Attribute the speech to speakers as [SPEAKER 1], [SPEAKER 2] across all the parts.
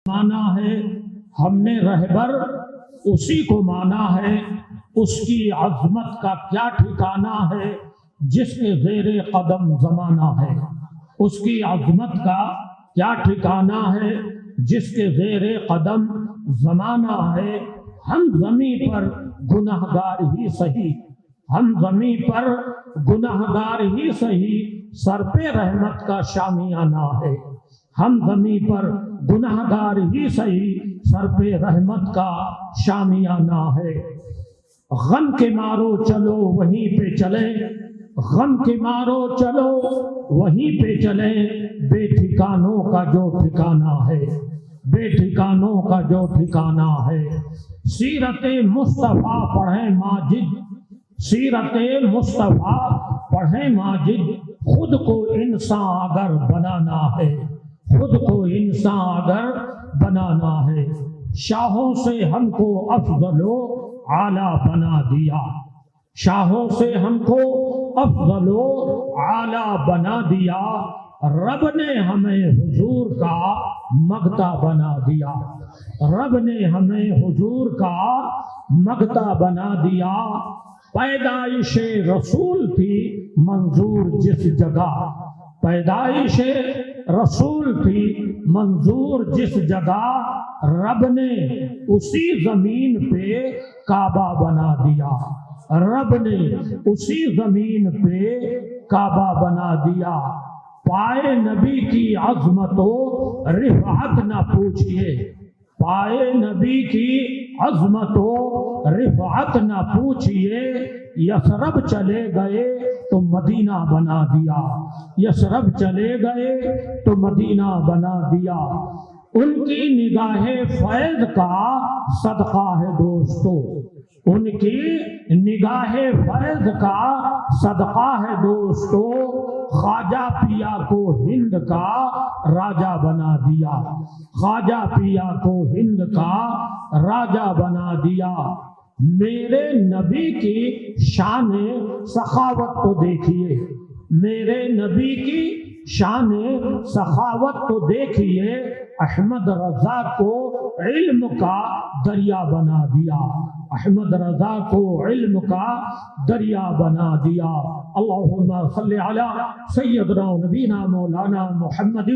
[SPEAKER 1] مانا ہے ہم نے رہبر اسی کو مانا ہے، اس کی عظمت کا کیا ٹھکانہ ہے جس کے زیر قدم زمانہ ہے، اس کی عظمت کا کیا ٹھکانہ ہے جس کے زیر قدم زمانہ ہے۔ ہم زمین پر گنہگار ہی سہی، ہم زمین پر گنہگار ہی سہی، سر پہ رحمت کا شامیانہ ہے۔ ہم زمین پر گنہگار ہی سہی، سر پہ رحمت کا شامیانہ ہے۔ غم کے مارو چلو وہیں پہ چلیں، غم کے مارو چلو وہیں پہ چلیں، بے ٹھکانوں کا جو ٹھکانہ ہے، بے ٹھکانوں کا جو ٹھکانہ ہے۔ سیرت مصطفیٰ پڑھیں ماجد، سیرت مصطفیٰ پڑھیں ماجد، خود کو انسان اگر بنانا ہے، خود کو انسان اگر بنانا ہے۔ شاہوں سے ہم کو افضل و اعلیٰ بنا دیا، شاہوں سے ہم کو افضل و اعلیٰ بنا دیا، رب نے ہمیں حضور کا مگتا بنا دیا، رب نے ہمیں حضور کا مگتا بنا دیا۔ پیدائش رسول تھی منظور جس جگہ، پیدائش رسول تھی منظور جس جگہ، رب نے اسی زمین پہ کعبہ بنا دیا، رب نے اسی زمین پہ کعبہ بنا دیا۔ پائے نبی کی عظمت و رفعت نہ پوچھئے، پائے نبی کی عظمت و رفعت نہ پوچھئے، یثرب چلے گئے تو مدینہ بنا دیا، یثرب چلے گئے تو مدینہ بنا دیا۔ ان کی نگاہ فیض کا صدقہ ہے دوستو، ان کی نگاہ فیض کا صدقہ ہے دوستو، خواجہ پیا کو ہند کا راجہ بنا دیا، خواجہ پیا کو ہند کا راجہ بنا دیا۔ میرے نبی کی شان سخاوت تو دیکھیے، میرے نبی کی شان سخاوت تو دیکھیے، احمد رضا کو علم کا دریا بنا دیا، احمد رضا کو علم کا دریا بنا دیا۔ اللہم صلی علی سیدنا نبینا مولانا محمد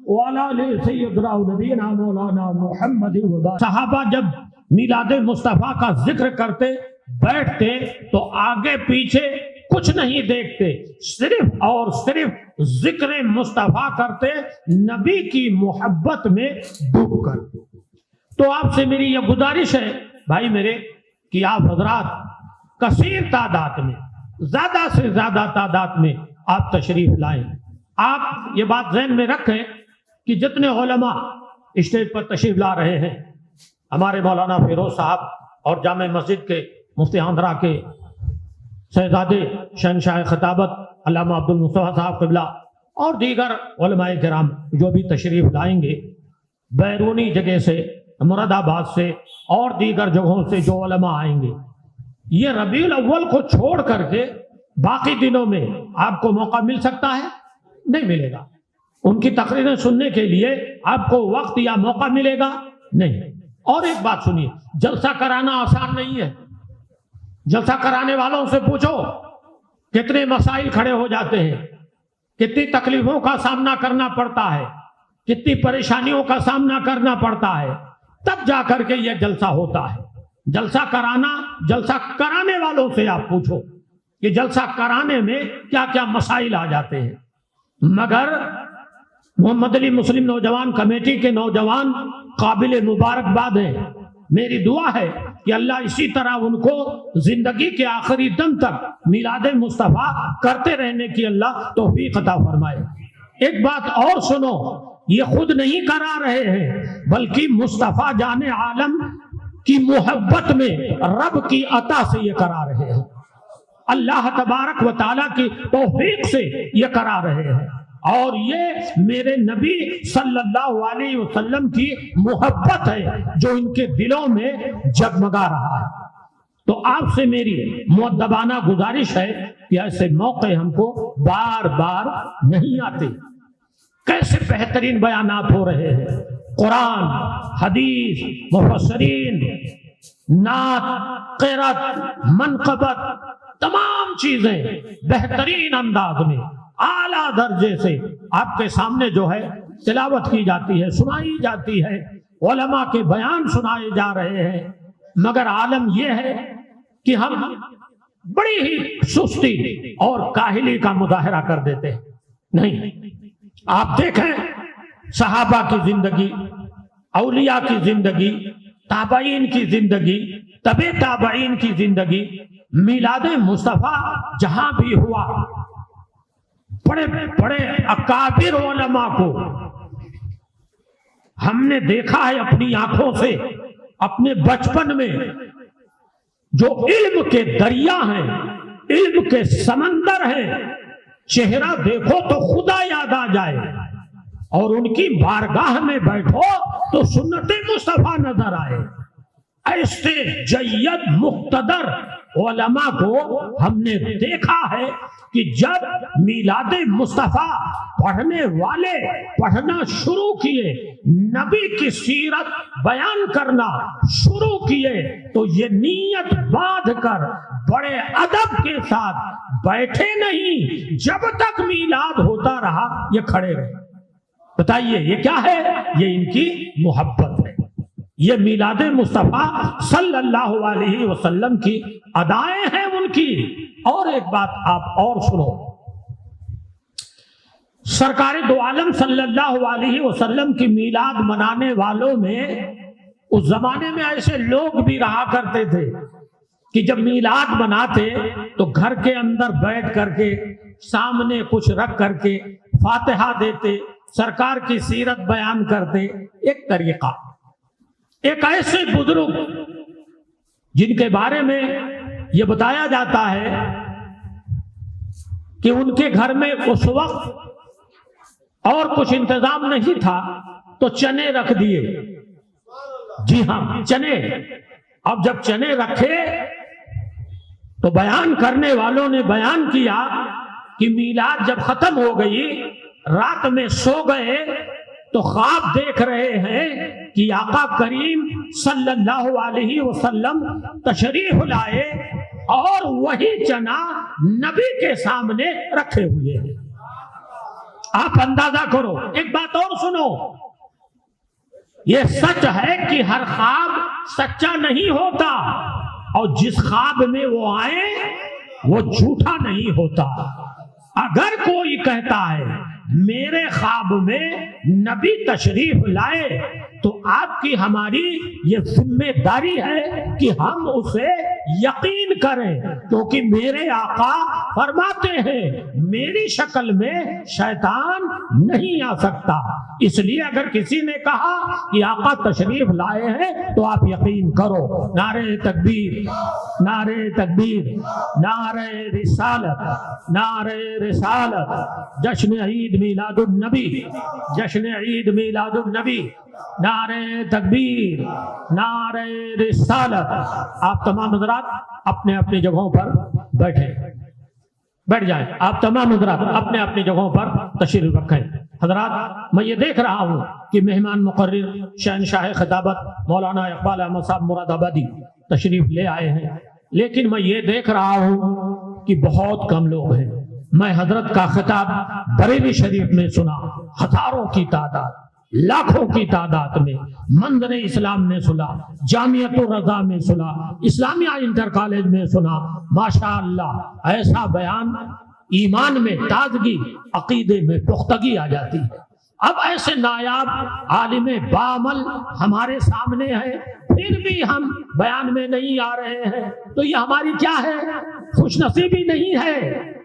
[SPEAKER 1] وعلی آل سیدنا نبینا مولانا محمد وبارک۔ صحابہ جب میلاد مصطفیٰ کا ذکر کرتے بیٹھتے تو آگے پیچھے کچھ نہیں دیکھتے، صرف اور صرف ذکر مصطفیٰ کرتے، نبی کی محبت میں ڈوب کر۔ تو آپ سے میری یہ گزارش ہے بھائی میرے کہ آپ حضرات کثیر تعداد میں، زیادہ سے زیادہ تعداد میں آپ تشریف لائیں۔ آپ یہ بات ذہن میں رکھیں کہ جتنے علماء اسٹیج پر تشریف لا رہے ہیں، ہمارے مولانا فیروز صاحب اور جامع مسجد کے مفتی آندھرا کے شہزادے شہنشاہ خطابت علامہ عبد المصطفیٰ صاحب قبلہ اور دیگر علماء کرام جو بھی تشریف لائیں گے، بیرونی جگہ سے، مراد آباد سے اور دیگر جگہوں سے جو علماء آئیں گے، یہ ربیع الاول کو چھوڑ کر کے باقی دنوں میں آپ کو موقع مل سکتا ہے؟ نہیں ملے گا۔ ان کی تقریریں سننے کے لیے آپ کو وقت یا موقع ملے گا؟ نہیں۔ اور ایک بات سنیے، جلسہ کرانا آسان نہیں ہے۔ جلسہ کرانے والوں سے پوچھو کتنے مسائل کھڑے ہو جاتے ہیں، کتنی تکلیفوں کا سامنا کرنا پڑتا ہے، کتنی پریشانیوں کا سامنا کرنا پڑتا ہے، تب جا کر کے یہ جلسہ ہوتا ہے۔ جلسہ کرانے والوں سے آپ پوچھو کہ جلسہ کرانے میں کیا کیا مسائل آ جاتے ہیں۔ مگر محمد علی مسلم نوجوان کمیٹی کے نوجوان قابل مبارکباد ہیں۔ میری دعا ہے کہ اللہ اسی طرح ان کو زندگی کے آخری دم تک میلاد مصطفیٰ کرتے رہنے کی اللہ توفیق عطا فرمائے۔ ایک بات اور سنو، یہ خود نہیں کرا رہے ہیں بلکہ مصطفیٰ جان عالم کی محبت میں رب کی عطا سے یہ کرا رہے ہیں، اللہ تبارک و تعالیٰ کی توفیق سے یہ کرا رہے ہیں، اور یہ میرے نبی صلی اللہ علیہ وسلم کی محبت ہے جو ان کے دلوں میں جگمگا رہا ہے۔ تو آپ سے میری مؤدبانہ گزارش ہے کہ ایسے موقع ہم کو بار بار نہیں آتے۔ کیسے بہترین بیانات ہو رہے ہیں، قرآن، حدیث، مفسرین، نعت، قرأت، منقبت، تمام چیزیں بہترین انداز میں اعلیٰ درجے سے آپ کے سامنے جو ہے تلاوت کی جاتی ہے، سنائی جاتی ہے، علماء کے بیان سنائے جا رہے ہیں، مگر عالم یہ ہے کہ ہم بڑی ہی سستی اور کاہلی کا مظاہرہ کر دیتے ہیں۔ نہیں، آپ دیکھیں صحابہ کی زندگی، اولیاء کی زندگی، تابعین کی زندگی، تبع تابعین کی زندگی، میلاد مصطفیٰ جہاں بھی ہوا، بڑے بڑے اکابر علماء کو ہم نے دیکھا ہے اپنی آنکھوں سے، اپنے بچپن میں، جو علم کے دریا ہیں، علم کے سمندر ہیں، چہرہ دیکھو تو خدا یاد آ جائے، اور ان کی بارگاہ میں بیٹھو تو سنت مصطفیٰ نظر آئے۔ ایسے جید مقتدر علماء کو ہم نے دیکھا ہے کہ جب میلاد مصطفیٰ پڑھنے والے پڑھنا شروع کیے، نبی کی سیرت بیان کرنا شروع کیے، تو یہ نیت باندھ کر بڑے ادب کے ساتھ بیٹھے نہیں، جب تک میلاد ہوتا رہا یہ کھڑے رہے۔ بتائیے یہ کیا ہے؟ یہ ان کی محبت ہے، یہ میلاد مصطفیٰ صلی اللہ علیہ وسلم کی ادائیں ہیں ان کی۔ اور ایک بات آپ اور سنو، سرکار دو عالم صلی اللہ علیہ وسلم کی میلاد منانے والوں میں اس زمانے میں ایسے لوگ بھی رہا کرتے تھے کہ جب میلاد مناتے تو گھر کے اندر بیٹھ کر کے سامنے کچھ رکھ کر کے فاتحہ دیتے، سرکار کی سیرت بیان کرتے۔ ایک طریقہ، ایک ایسے بزرگ جن کے بارے میں یہ بتایا جاتا ہے کہ ان کے گھر میں اس وقت اور کچھ انتظام نہیں تھا تو چنے رکھ دیے۔ جی ہاں، چنے۔ اب جب چنے رکھے تو بیان کرنے والوں نے بیان کیا کہ میلاد جب ختم ہو گئی، رات میں سو گئے تو خواب دیکھ رہے ہیں کہ آقا کریم صلی اللہ علیہ وسلم تشریف لائے اور وہی چنا نبی کے سامنے رکھے ہوئے ہیں۔ آپ اندازہ کرو۔ ایک بات اور سنو، یہ سچ ہے کہ ہر خواب سچا نہیں ہوتا، اور جس خواب میں وہ آئے وہ جھوٹا نہیں ہوتا۔ اگر کوئی کہتا ہے میرے خواب میں نبی تشریف لائے تو آپ کی ہماری یہ ذمہ داری ہے کہ ہم اسے یقین کریں، کیونکہ میرے آقا فرماتے ہیں میری شکل میں شیطان نہیں آ سکتا۔ اس لیے اگر کسی نے کہا کہ آقا تشریف لائے ہیں تو آپ یقین کرو۔ نعرہ تکبیر، نعرہ تکبیر، نعرہ رسالت، نعرہ رسالت، جشن عید میلاد النبی، جشن عید میلاد النبی، نعرہ تکبیر، نعرہ رسالت۔ آپ تمام حضرات اپنے اپنی جگہوں پر بیٹھ جائیں۔ آپ تمام حضرات اپنے اپنی جگہوں پر تشریف رکھیں۔ حضرات، میں یہ دیکھ رہا ہوں کہ مہمان مقرر شہنشاہ خطابت مولانا اقبال احمد صاحب مراد آبادی تشریف لے آئے ہیں، لیکن میں یہ دیکھ رہا ہوں کہ بہت کم لوگ ہیں۔ میں حضرت کا خطاب بریلی شریف میں سنا، ہزاروں کی تعداد، لاکھوں کی تعداد میں منظر اسلام میں سنا، جامعۃ الرضا میں سنا، اسلامیہ انٹر کالج میں سنا۔ ماشاءاللہ ایسا بیان، ایمان میں تازگی، عقیدے میں پختگی آ جاتی ہے۔ اب ایسے نایاب عالم بعمل ہمارے سامنے ہیں، پھر بھی ہم بیان میں نہیں آ رہے ہیں، تو یہ ہماری کیا ہے؟ خوش نصیبی نہیں ہے،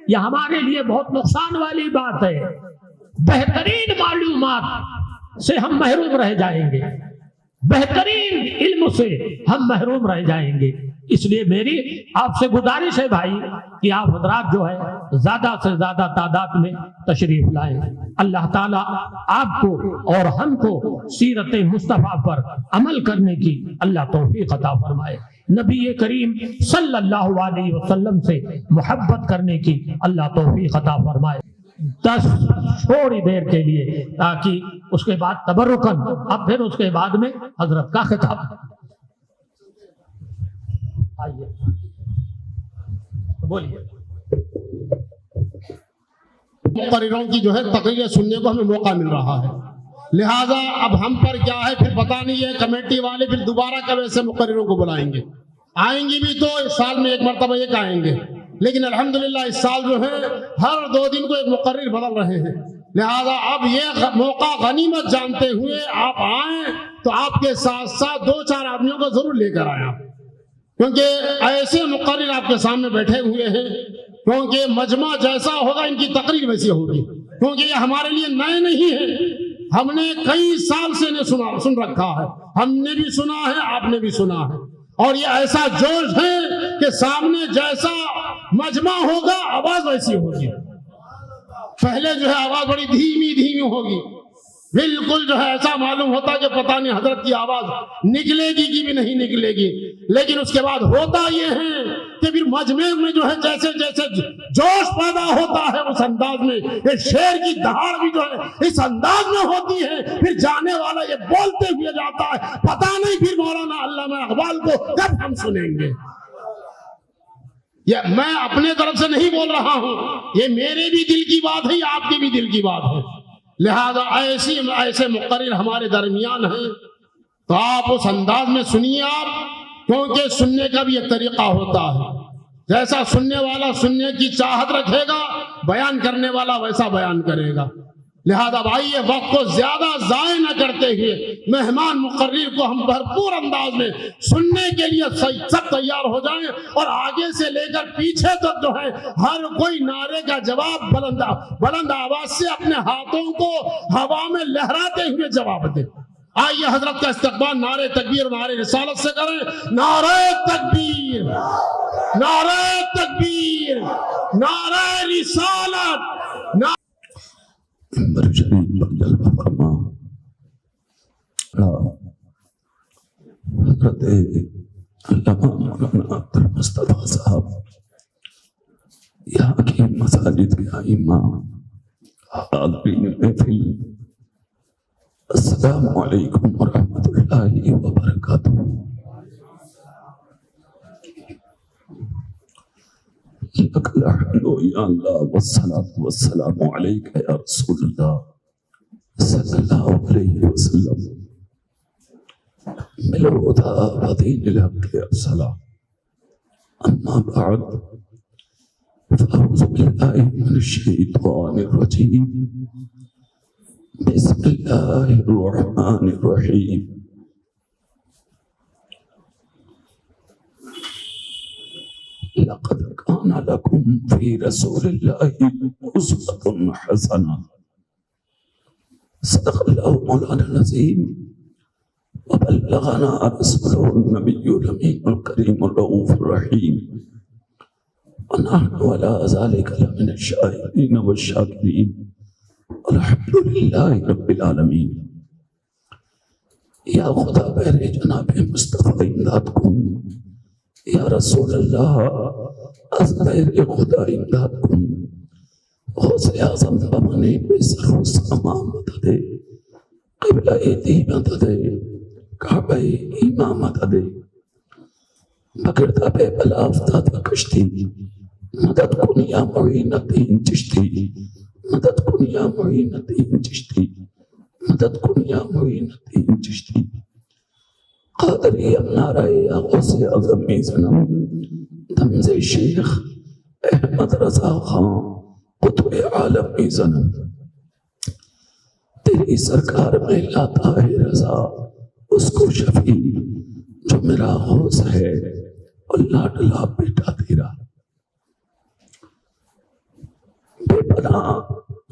[SPEAKER 1] یہ ہمارے لیے بہت نقصان والی بات ہے۔ بہترین معلومات سے ہم محروم رہ جائیں گے، بہترین علم سے ہم محروم رہ جائیں گے۔ اس لیے میری آپ سے گزارش ہے بھائی کہ آپ حضرات جو ہے زیادہ سے زیادہ تعداد میں تشریف لائیں۔ اللہ تعالیٰ آپ کو اور ہم کو سیرت مصطفیٰ پر عمل کرنے کی اللہ توفیق عطا فرمائے، نبی کریم صلی اللہ علیہ وسلم سے محبت کرنے کی اللہ توفیق عطا فرمائے۔ 10 تھوڑی دیر کے لیے، تاکہ اس کے بعد تبرکن، اب پھر اس کے بعد میں حضرت کا خطاب۔ آئیے بولیے۔
[SPEAKER 2] مقرروں کی جو ہے تقریریں سننے کو ہمیں موقع مل رہا ہے، لہٰذا اب ہم پر کیا ہے، پھر پتہ نہیں ہے کمیٹی والے پھر دوبارہ کب ایسے مقرروں کو بلائیں گے۔ آئیں گے بھی تو اس سال میں ایک مرتبہ ایک آئیں گے، لیکن الحمدللہ اس سال جو ہے ہر 2 دن کو ایک مقرر بدل رہے ہیں، لہٰذا اب یہ موقع غنیمت جانتے ہوئے آپ آئیں تو آپ کے ساتھ ساتھ 2-4 آدمیوں کو ضرور لے کر آئیں آپ، کیونکہ ایسے مقرر آپ کے سامنے بیٹھے ہوئے ہیں، کیونکہ مجمع جیسا ہوگا ان کی تقریر ویسی ہوگی، کیونکہ یہ ہمارے لیے نئے نہیں ہیں، ہم نے کئی سال سے انہیں سن رکھا ہے، ہم نے بھی سنا ہے، آپ نے بھی سنا ہے، اور یہ ایسا جوش ہے کہ سامنے جیسا مجمع ہوگا آواز ویسی ہوگی۔ پہلے جو ہے آواز بڑی دھیمی ہوگی، بالکل جو ہے ایسا معلوم ہوتا کہ پتہ نہیں حضرت کی آواز نکلے گی کہ بھی نہیں نکلے گی، لیکن اس کے بعد ہوتا یہ ہے کہ پھر مجمع میں جو ہے جیسے جیسے جوش پیدا ہوتا ہے اس انداز میں، یہ شعر کی دہاڑ بھی جو ہے اس انداز میں ہوتی ہے، پھر جانے والا یہ بولتے ہوئے جاتا ہے، پتہ نہیں پھر مولانا علامہ اقبال کو کب ہم سنیں گے۔ یہ میں اپنے طرف سے نہیں بول رہا ہوں، یہ میرے بھی دل کی بات ہے، آپ کی بھی دل کی بات ہے، لہذا ایسے مقرر ہمارے درمیان ہیں تو آپ اس انداز میں سنیے آپ، کیونکہ سننے کا بھی ایک طریقہ ہوتا ہے، جیسا سننے والا سننے کی چاہت رکھے گا، بیان کرنے والا ویسا بیان کرے گا، لہذا آئیے وقت کو زیادہ ضائع نہ کرتے ہوئے مہمان مقرر کو ہم بھرپور انداز میں سننے کے لیے سب تیار ہو جائیں، اور آگے سے لے کر پیچھے تک جو ہے ہر کوئی نعرے کا جواب بلند آواز سے اپنے ہاتھوں کو ہوا میں لہراتے ہوئے جواب دے۔ آئیے حضرت کا استقبال نعرے تکبیر اور نعرے رسالت سے کریں۔ نعرے تکبیر، نعرے تکبیر، نعرے رسالت۔
[SPEAKER 3] منبر شریف پر جلوہ فرما حضرت علامہ مولانا عبدالمصطفیٰ صاحب، یہاں کی مساجد کے ائمہ، حاضرین محفل، السلام علیکم ورحمۃ اللہ وبرکاتہ۔ لک الحمد یا اللہ والصلاة والسلام علیک یا رسول اللہ صلی اللہ علیہ وسلم۔ بالہدی ودین الحق ارسلا، اما بعد فاعوذ باللہ من الشیطان الرجیم، بسم اللہ الرحمن الرحیم۔ لقد كان لكم في رسول الله أسوة حسنة، صدق الله مولانا العظيم، وبلغنا رسوله النبي الأمين الكريم الرؤوف الرحيم، ونحن على ذلك لمن الشاهدين والشاكرين، والحمد لله رب العالمين۔ یا خدا بہر جناب مصطفیٰ امداد کن، یا رسول اللہ از بہر خدا امداد کن، غوث اعظم بمانے بے سر و ساما مدد، قبلہ دی مدد، کعبہ امام مدد، بگڑتا بے بلا افتاد کشتی، مدد کن یا معین الدین چشتی، مدد کن یا معین الدین چشتی، مدد کن یا معین الدین چشتی۔ قادری امنارہ یا غوث اعظم میزنم، تمز شیخ احمد رضا خان قطب عالم میزنم۔ تیری سرکار میں لاتا ہے رضا اس کو شفیع جو میرا غوث ہے اور لاڈلا بیٹا تیرا۔ بے پناہ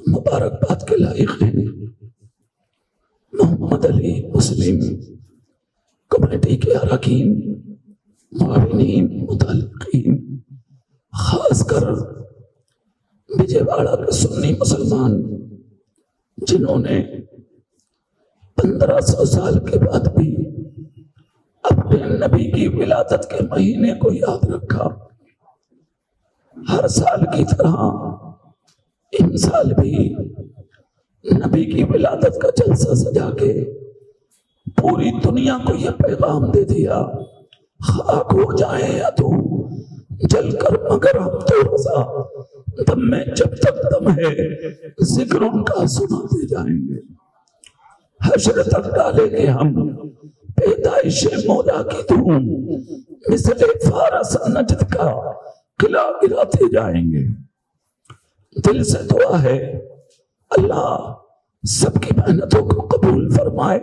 [SPEAKER 3] مبارکباد کے لائق ہیں محمد علی مسلم کمیٹی کے اراکین، معاونین، متعلقین، خاص کر وجے واڑہ کے سنی مسلمان جنہوں نے 1500 سال کے بعد بھی اپنے نبی کی ولادت کے مہینے کو یاد رکھا۔ ہر سال کی طرح امسال بھی نبی کی ولادت کا جلسہ سجا کے پوری دنیا کو یہ پیغام دے دیا، خاک ہو جائیں یا تو جل کر مگر ہم تو رضا، دم میں جب تک دم ہے ذکر ان کا سناتے جائیں گے، حشر تک ڈالیں گے ہم پیدائش مولا کی دھوم، مثل فارس نجد کا قلعہ گراتے جائیں گے۔ دل سے دعا ہے اللہ سب کی محنتوں کو قبول فرمائے،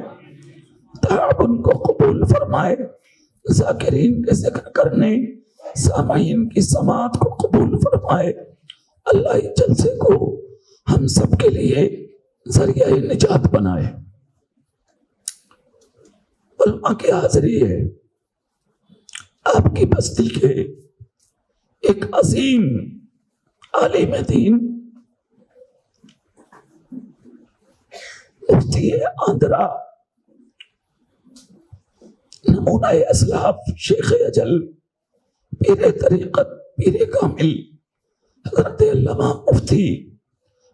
[SPEAKER 3] تعاون کو قبول فرمائے، ذاکرین کے ذکر کرنے سامعین کی سماعت کو قبول فرمائے۔ اللہ اس جلسے کو ہم سب کے لیے ذریعہ نجات بنائے۔ علماء کی حاضری ہے، آپ کی بستی کے ایک عظیم عالم دین مفتی آندھرا، نمونہ اسلاف، شیخ اجل، پیر طریقت، پیر کامل حضرت علامہ مفتی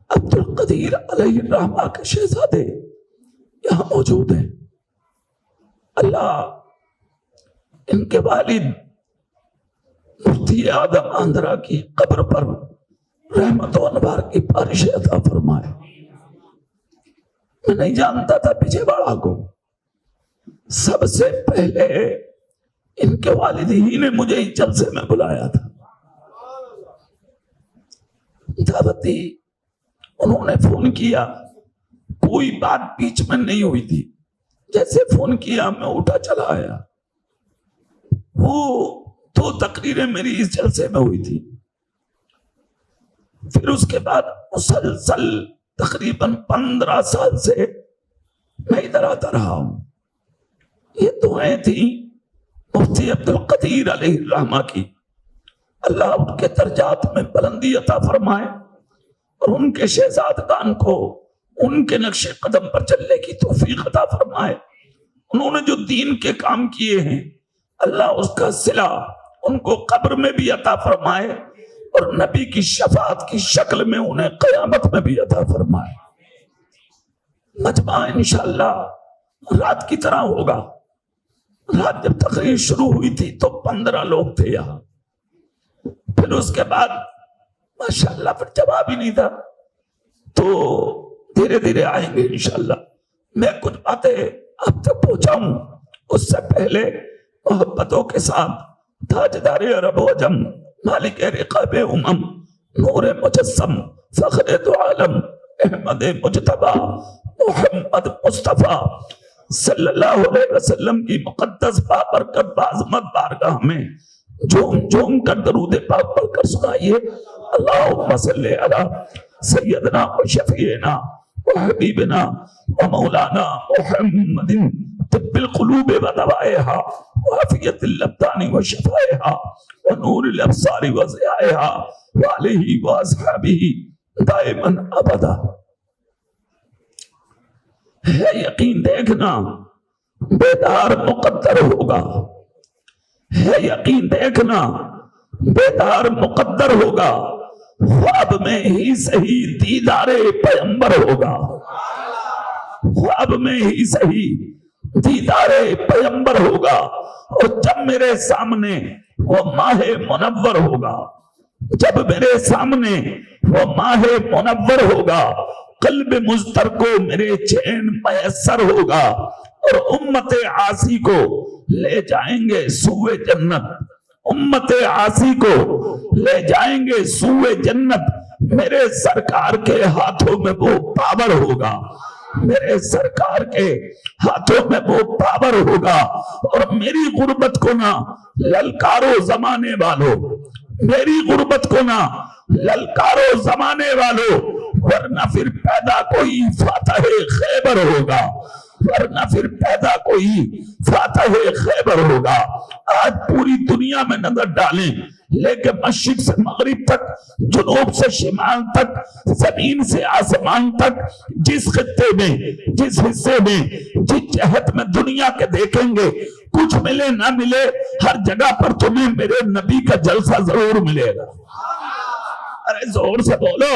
[SPEAKER 3] عبدالقدیر علیہ الرحمہ کے شہزادے یہاں موجود ہیں۔ اللہ ان کے والد مفتی آدم آندھرا کی قبر پر رحمت و انوار کی بارش عطا فرمائے۔ میں نہیں جانتا تھا پیچھے واڑہ کو، سب سے پہلے ان کے والد ہی نے مجھے اس جلسے میں بلایا تھا، دعوت دی، انہوں نے فون کیا، کوئی بات بیچ میں نہیں ہوئی تھی، جیسے فون کیا میں اٹھا چلا آیا۔ وہ 2 تقریریں میری اس جلسے میں ہوئی تھی، پھر اس کے بعد مسلسل تقریباً 15 سال سے میں ادھر آتا رہا ہوں۔ یہ دعائیں تھیں مفتی عبدالقدیر علیہ الرحمہ کی، اللہ ان کے درجات میں بلندی عطا فرمائے اور ان کے شہزادگان کو ان کے نقش قدم پر چلنے کی توفیق عطا فرمائے۔ انہوں نے جو دین کے کام کیے ہیں اللہ اس کا صلہ ان کو قبر میں بھی عطا فرمائے اور نبی کی شفاعت کی شکل میں انہیں قیامت میں بھی عطا فرمائے۔ مجمع انشاءاللہ رات کی طرح ہوگا۔ رات جب تقریر شروع ہوئی تھی تو 15 لوگ تھے یہاں، پھر اس کے بعد ماشاءاللہ پھر جواب ہی نہیں تھا، تو دھیرے دھیرے آئیں گے انشاءاللہ۔ میں کچھ باتیں آپ تک پہنچاؤں اس سے پہلے محبتوں کے ساتھ تاجدار عرب و عجم، مالک رقاب امم، نور مجسم، فخر دو عالم، احمد مجتبی، محمد مصطفیٰ صلی اللہ علیہ وسلم کی مقدس بابرکت بعظمت بارگاہ میں جھوم جھوم کر درود پاک پڑھ کر سنائیے۔ اللہم صلی علی سیدنا و شفیعنا و حبیبنا و مولانا محمد طب القلوب و دوائها و عافیت الابدان و شفائها و نور الابصار و ضیائها و علیہ و اصحابہ دائما ابدا۔ ہے یقین دیکھنا بیدار مقدر ہوگا، ہے یقین دیکھنا بیدار مقدر ہوگا، خواب میں ہی صحیح دیدار پیغمبر ہوگا، خواب میں ہی صحیح دیدار پیغمبر ہوگا، اور جب میرے سامنے وہ ماہ منور ہوگا، جب میرے سامنے وہ ماہ منور ہوگا، قلب مضطر کو میرے چین میسر ہوگا، اور امت عاصی کو لے جائیں گے سوئے جنت، امت عاصی کو لے جائیں گے سوئے جنت۔ میرے سرکار کے ہاتھوں میں وہ پاور ہوگا، میرے سرکار کے ہاتھوں میں وہ پاور ہوگا، اور میری غربت کو نہ للکارو زمانے والو، میری غربت کو نہ للکارو زمانے والو، ورنہ پھر پیدا کوئی فاتح خیبر ہوگا، ورنہ پھر پیدا کوئی فاتح خیبر ہوگا۔ آج پوری دنیا میں نظر ڈالیں، لیکن مشرق سے مغرب تک، جنوب سے شمال تک، زمین سے آسمان تک، جس خطے میں، جس حصے میں، جس جہت میں دنیا کے دیکھیں گے، کچھ ملے نہ ملے، ہر جگہ پر تمہیں میرے نبی کا جلسہ ضرور ملے گا۔ ارے زور سے بولو۔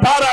[SPEAKER 3] 12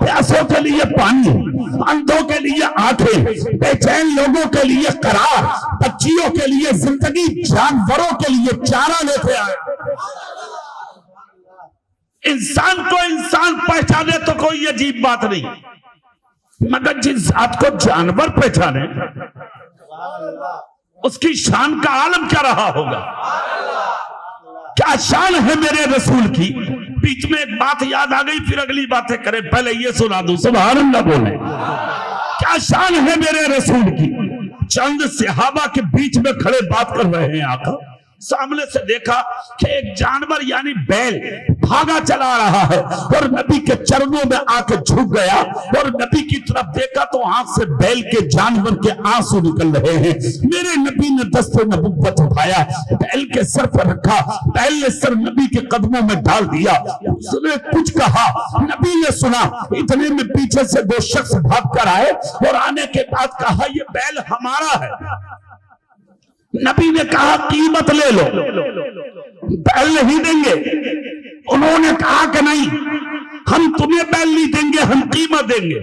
[SPEAKER 3] پیاسوں کے لیے پانی، اندھوں کے لیے آنکھیں، بے چین لوگوں کے لیے قرار، بچیوں کے لیے زندگی، جانوروں کے لیے چارہ لے کے آیا۔ انسان کو انسان پہچانے تو کوئی عجیب بات نہیں، مگر جس ذات کو جانور پہچانے اس کی شان کا عالم کیا رہا ہوگا۔ کیا شان ہے میرے رسول کی۔ بیچ میں ایک بات یاد آ گئی، پھر اگلی باتیں کریں، پہلے یہ سنا دوں، سبحان اللہ بولے۔ کیا شان ہے میرے رسول کی۔ چند صحابہ کے بیچ میں کھڑے بات کر رہے ہیں آقا، سامنے سے دیکھا کہ ایک جانور یعنی بیل بھاگا چلا رہا ہے اور نبی کے چرنوں میں آ کے جھک گیا، اور نبی کی طرف دیکھا تو آنکھ سے بیل کے جانور کے آنسو نکل رہے ہیں۔ میرے نبی نے دست نبوت اٹھایا، بیل کے سر پر رکھا، بیل نے سر نبی کے قدموں میں ڈال دیا، اس نے کچھ کہا، نبی نے سنا، اتنے میں پیچھے سے دو شخص بھاگ کر آئے اور آنے کے بعد کہا یہ بیل ہمارا ہے۔ نبی نے کہا قیمت لے لو، بیل نہیں دیں گے۔ انہوں نے کہا کہ نہیں، ہم تمہیں بیل نہیں دیں گے، ہم قیمت دیں گے۔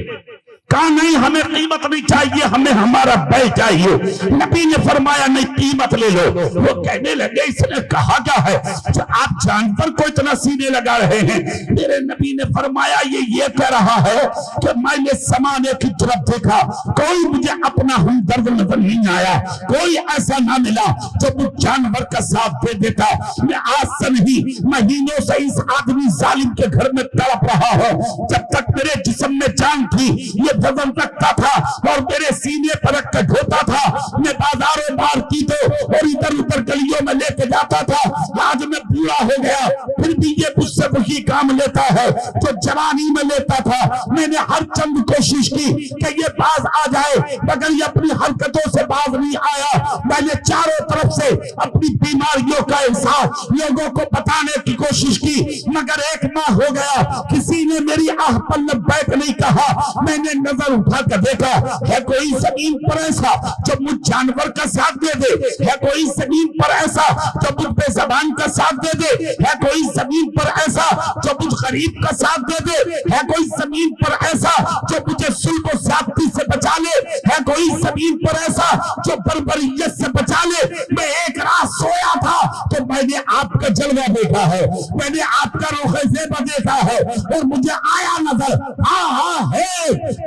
[SPEAKER 3] کہا نہیں، ہمیں قیمت نہیں چاہیے، ہمیں ہمارا بیل چاہیے۔ نبی نے فرمایا نہیں، قیمت لے لو۔ وہ کہنے لگے اس نے کہا کیا ہے جو آپ جانور کو اتنا سینے لگا رہے ہیں۔ میرے نبی نے فرمایا یہ کہہ رہا ہے کہ میں نے زمانے کی طرف دیکھا، کوئی مجھے اپنا ہمدرد نظر نہیں آیا، کوئی ایسا نہ ملا جو مجھ جانور کا ساتھ دے دیتا۔ میں آج سے نہیں، مہینوں سے اس آدمی ظالم کے گھر میں تڑپ رہا ہوں، جب تک میرے جسم میں جان تھی یہ وزن رکھتا تھا اور میرے سینے پر رکھ کر ڈھوتا تھا، میں بازاروں مارکیٹوں اور ادھر ادھر گلیوں میں لے کے جاتا تھا۔ آج میں بوڑھا ہو گیا، پھر بھی یہ مجھ سے وہی کام لیتا ہے جو جوانی میں لیتا تھا۔ میں نے ہر چند کوشش کی کہ یہ باز آ جائے، مگر یہ اپنی حرکتوں سے باز نہیں آیا۔ میں نے چاروں طرف سے اپنی بیماریوں کا احساس لوگوں کو بتانے کی کوشش کی، مگر 1 ماہ ہو گیا، کسی نے میری آہ پر لبیک نہیں کہا۔ میں نے نظر اٹھا کر دیکھا، ہے کوئی زمین پر ایسا جو مجھ جانور کا ساتھ دے دے، ہے کوئی زمین پر ایسا جو مجھ بے زبان کا ساتھ دے دے، ہے کوئی زمین پر ایسا جو مجھ غریب کا ساتھ دے دے، ہے کوئی زمین پر ایسا جو مجھے ظلم و زیادتی سے بچا لے، ہے کوئی زمین پر ایسا جو بربریت سے بچا لے۔ میں ایک رات سویا تھا تو میں نے آپ کا جلوہ دیکھا ہے، میں نے آپ کا رخ زیبا دیکھا ہے، اور مجھے آیا نظر، ہاں ہے۔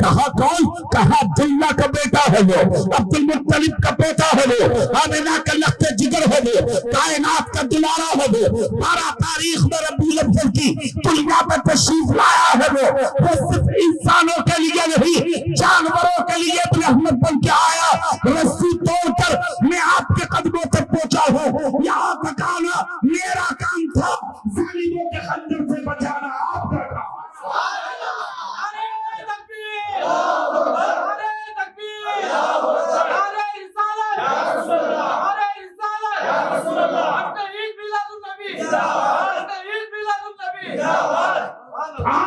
[SPEAKER 3] کہا کون؟ کہا عبداللہ کا بیٹا ہے وہ، عبد المطلب کا بیٹا ہے وہ، آمنہ کا لخت جگر ہے وہ، کائنات کا دلارا ہے وہ، 12 تاریخ میں ربیع الاول کی دنیا میں تشریف لایا ہے وہ صرف انسانوں کے لیے نہیں، جانوروں کے لیے بھی رحمت بن کے آیا۔ رسی توڑ کر میں آپ کے قدموں تک پہنچا ہوں، یہاں تک آنا میرا کام تھا، ظالموں کے خنجر سے بچانا آپ کا کام۔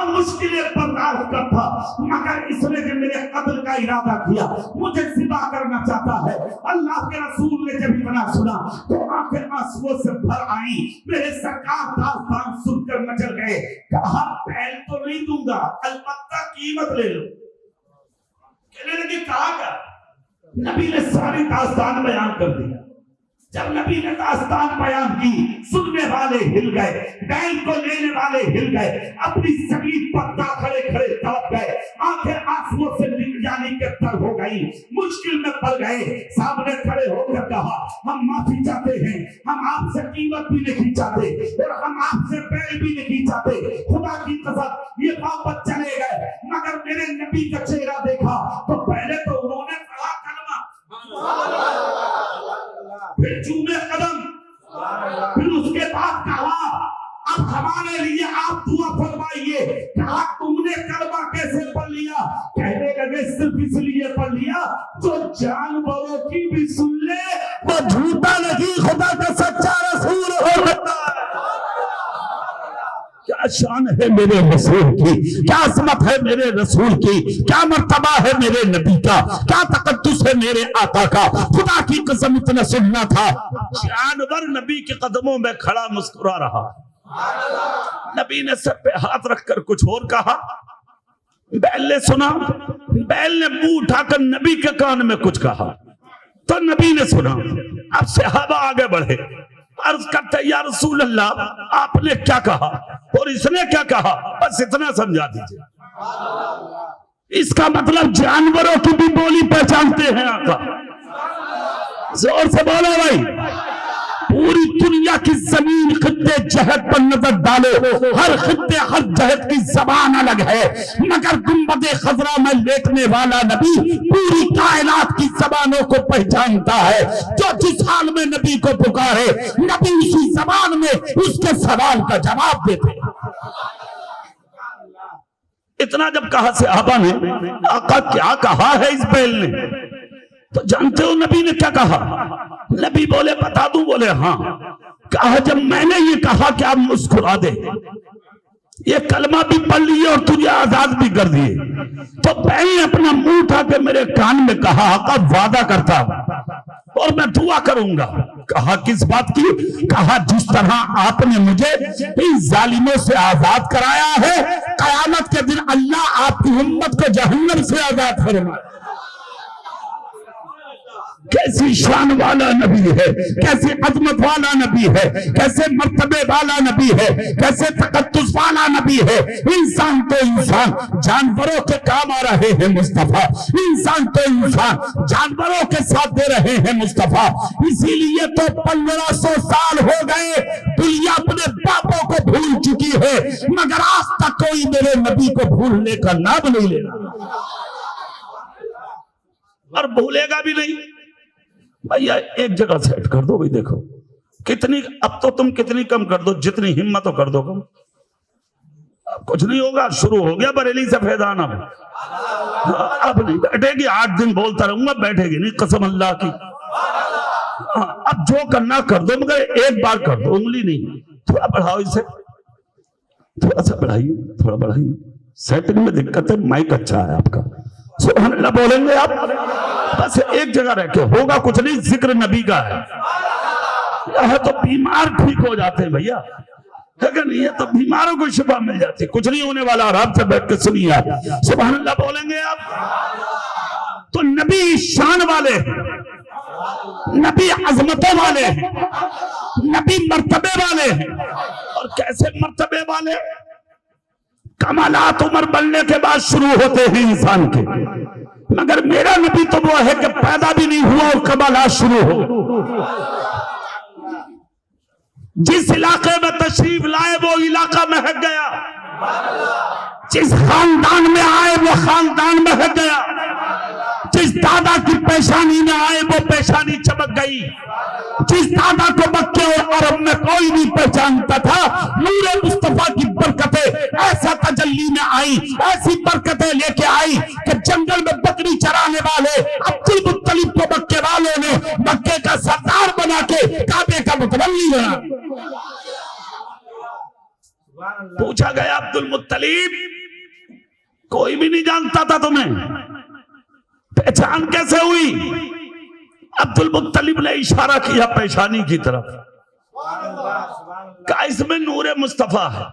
[SPEAKER 3] مشکلیں برداشت کرتا، مگر اس نے جب میرے قتل کا ارادہ کیا، مجھے ذبح کرنا چاہتا ہے۔ اللہ کے رسول نے جب اتنا سنا تو آنکھیں آنسوؤں سے بھر آئیں۔ میرے سرکار داستان سن کر مچل گئے، کہا بیل تو نہیں دوں گا، البتہ قیمت لے لو۔ کہنے لگے کہا کیا؟ نبی نے ساری داستان بیان کر دیا۔ جب نبی نے داستان بیان کی، سننے والے ہل گئے، بیل کو لینے والے ہل گئے، اپنی زمین پر کھڑے کھڑے تڑپ گئے، آنکھیں آنسوؤں سے یعنی کہ تر ہو گئی، مشکل میں پڑ گئے۔ سامنے کھڑے ہو کر کہا ہم معافی چاہتے ہیں، ہم آپ سے قیمت بھی نہیں چاہتے اور ہم آپ سے بیل بھی نہیں چاہتے، خدا کی قسم یہ واپس چلے گئے۔ مگر میرے نبی کا چہرہ دیکھا تو پہلے تو انہوں نے پڑھا کلمہ، پھر چومے قدم، پھر اس کے بعد کہا اب ہمارے لیے آپ دعا فرمائیے۔ کہا تم نے کلمہ کیسے پڑھ لیا؟ کہنے لگے صرف اس لیے پڑھ لیا جو جانوروں کی بھی سن لے وہ جھوٹا نہیں، خدا کا سچا رسول ہوتا ہے۔ کیا شان ہے میرے رسول کی، کیا عظمت ہے میرے رسول کی، کیا مرتبہ ہے میرے نبی کا، کیا تقدس ہے میرے آقا کا۔ خدا کی قسم اتنا سننا تھا۔ جانور نبی کے قدموں میں کھڑا مسکرا رہا۔ نبی نے سر پہ ہاتھ رکھ کر کچھ اور کہا، بیل نے سنا، بیل نے منہ اٹھا کر نبی کے کان میں کچھ کہا تو نبی نے سنا۔ اب صحابہ آگے بڑھے، عرض کرتے یا رسول اللہ آپ نے کیا کہا اور اس نے کیا کہا، بس اتنا سمجھا دیجئے۔ اس کا مطلب جانوروں کی بھی بولی پہچانتے ہیں آقا۔ زور سے بولو بھائی، پوری دنیا کی زمین خطے جہت پر نظر ڈالو، ہر خطے ہر جہت کی زبان الگ ہے، مگر گنبد خضرا میں لیٹنے والا نبی پوری کائنات کی زبانوں کو پہچانتا ہے۔ جو جس حال میں نبی کو پکارے، نبی اسی زبان میں اس کے سوال کا جواب دیتے۔ اتنا جب کہا صحابہ نے آقا کیا کہا ہے اس بیل نے، تو جانتے ہو نبی نے کیا کہا؟ نبی بولے بتا دوں؟ بولے ہاں۔ کہا جب میں نے یہ کہا کہ آپ مسکرا دے، یہ کلمہ بھی پڑھ لیے اور تجھے آزاد بھی کر دیے، تو بیل نے اپنا منہ اٹھا کے میرے کان میں کہا آقا وعدہ کرتا اور میں دعا کروں گا۔ کہا کس بات کی؟ کہا جس طرح آپ نے مجھے ان ظالموں سے آزاد کرایا ہے، قیامت کے دن اللہ آپ کی امت کو جہنم سے آزاد فرمائے۔ کیسی شان والا نبی ہے، کیسی عظمت والا نبی ہے، کیسے مرتبے والا نبی ہے، کیسے تقدس والا نبی ہے۔ انسان تو انسان جانوروں کے کام آ رہے ہیں مصطفیٰ، انسان تو انسان جانوروں کے ساتھ دے رہے ہیں مصطفیٰ۔ اسی لیے تو 1500 سال ہو گئے دنیا اپنے باپوں کو بھول چکی ہے، مگر آج تک کوئی میرے نبی کو بھولنے کا نام نہیں لے رہا اور بھولے گا بھی نہیں۔ بھیا ایک جگہ سیٹ کر دو، بھائی دیکھو کتنی، اب تو تم کتنی کم کر دو، جتنی ہمت ہو کر دو کم، اب کچھ نہیں ہوگا، شروع ہو گیا بریلی سے فیضان۔ اب نہیں بیٹھے گی، 8 دن بولتا رہوں گا، بیٹھے گی نہیں قسم اللہ کی۔ اب جو کرنا کر دو، مگر ایک بار کر دو، انگلی نہیں، تھوڑا بڑھاؤ اسے، تھوڑا سا بڑھائیے، تھوڑا بڑھائیے۔ سیٹنگ میں دقت ہے، مائک اچھا ہے آپ کا، سبحان اللہ بولیں گے آپ؟ بس ایک جگہ رہ کے ہوگا کچھ نہیں، ذکر نبی کا ہے۔ یہ تو بیمار ٹھیک ہو جاتے ہیں بھیا، ہے کہ نہیں؟ تو بیماروں کو شفا مل جاتی، کچھ نہیں ہونے والا، آرام سے بیٹھ کے سنیے آپ، سبحان اللہ بولیں گے آپ؟ تو نبی شان والے ہیں، نبی عظمتوں والے ہیں، نبی مرتبے والے ہیں۔ اور کیسے مرتبے والے؟ کمالات عمر بننے کے بعد شروع ہوتے ہیں انسان کے، مگر میرا نبی تو وہ ہے کہ پیدا بھی نہیں ہوا اور کمالات شروع ہو۔ جس علاقے میں تشریف لائے وہ علاقہ مہک گیا، جس خاندان میں آئے وہ خاندان مہک گیا، جس دادا کی پیشانی میں آئے وہ پیشانی چمک گئی، جس دادا کو مکے اور عرب میں کوئی نہیں پہچانتا تھا، نور مصطفیٰ کی برکتیں ایسا تجلی میں آئی، ایسی برکتیں لے کے آئی کہ جنگل میں بکری چرانے والے عبد المطلب کو مکے والوں نے مکے کا سردار بنا کے کعبے کا متولی بنا۔ پوچھا گیا عبد المطلب کوئی بھی نہیں جانتا تھا تمہیں، پہچان کیسے ہوئی؟ عبد المطلب نے اشارہ کیا پیشانی کی طرف، کہا اس میں نور مصطفیٰ ہے۔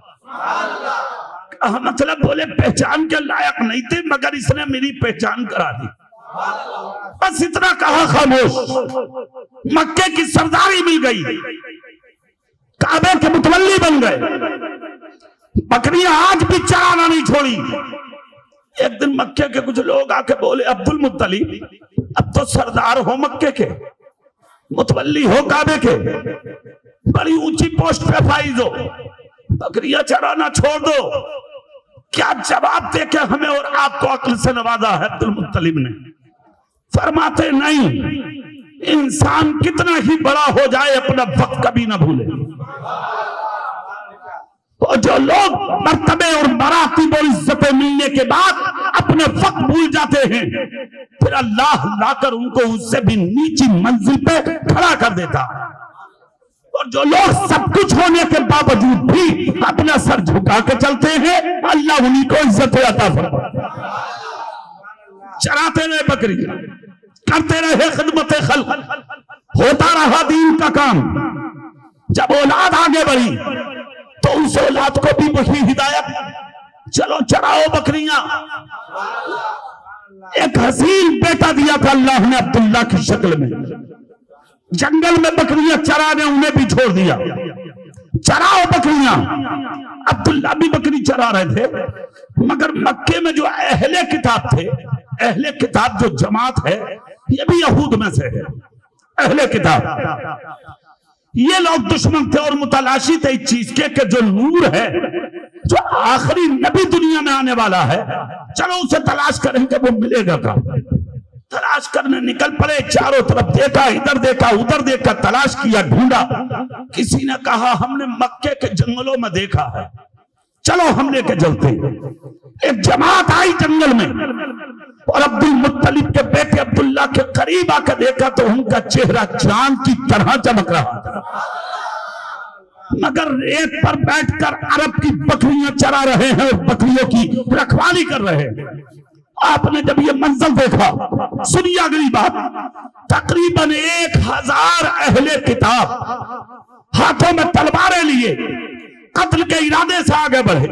[SPEAKER 3] کہا مطلب؟ بولے پہچان کے لائق نہیں تھے مگر اس نے میری پہچان کرا دی، بس اتنا کہا، خاموش۔ مکے کی سرداری مل گئی، کعبے کے متولی بن گئے، بکریاں آج بھی چرانا نہیں چھوڑی۔ ایک دن مکے کے کچھ لوگ آ کے بولے عبد المطلب اب تو سردار ہو مکے کے، متولی ہو کعبے کے، بڑی اونچی پوسٹ پہ فائز ہو، بکریاں چرانا چھوڑ دو، کیا جواب دے کے ہمیں اور آپ کو عقل سے نوازا ہے؟ عبد المطلب نے فرماتے نہیں، انسان کتنا ہی بڑا ہو جائے اپنا وقت کبھی نہ بھولے۔ اور جو لوگ مرتبے اور مراتب اور عزتیں ملنے کے بعد اپنے وقت بھول جاتے ہیں، پھر اللہ لا کر ان کو اس سے بھی نیچی منزل پہ کھڑا کر دیتا۔ اور جو لوگ سب کچھ ہونے کے باوجود بھی اپنا سر جھکا کے چلتے ہیں، اللہ انہی کو عزت عطا فرماتا۔ چراتے رہے بکری، کرتے رہے خدمت خلق، ہوتا رہا دین کا کام۔ جب اولاد آگے بڑھی تو اس اولاد کو بھی وہی ہدایت چلو چراؤ بکریاں. ایک حسین بیٹا دیا تھا اللہ نے عبداللہ کی شکل میں. جنگل میں بکریاں چرانے انہیں بھی چھوڑ دیا. چراؤ بکریاں. عبداللہ بھی بکری چرا رہے تھے. مگر مکے میں جو اہل کتاب تھے, اہل کتاب جو جماعت ہے یہ بھی یہود میں سے ہے. اہل کتاب یہ لوگ دشمن تھے اور متلاشی تھے اس چیز کے کہ جو نور ہے, جو آخری نبی دنیا میں آنے والا ہے, چلو اسے تلاش کریں کہ وہ ملے گا کا. تلاش کرنے نکل پڑے. چاروں طرف دیکھا, ادھر دیکھا ادھر دیکھا, تلاش کیا, ڈھونڈا. کسی نے کہا ہم نے مکے کے جنگلوں میں دیکھا ہے, چلو ہم لے کے چلتے. ایک جماعت آئی جنگل میں اور عبد المطلب کے بیٹے عبداللہ کے قریب آ کے دیکھا تو ان کا چہرہ چاند کی طرح چمک رہا تھا. مگر ریت پر بیٹھ کر عرب کی بکریاں چرا رہے ہیں اور بکریوں کی رکھوالی کر رہے ہیں. آپ نے جب یہ منظر دیکھا, سنیے اگلی بات, تقریباً 1000 اہل کتاب ہاتھوں میں تلواریں لیے قتل کے ارادے سے آگے بڑھے.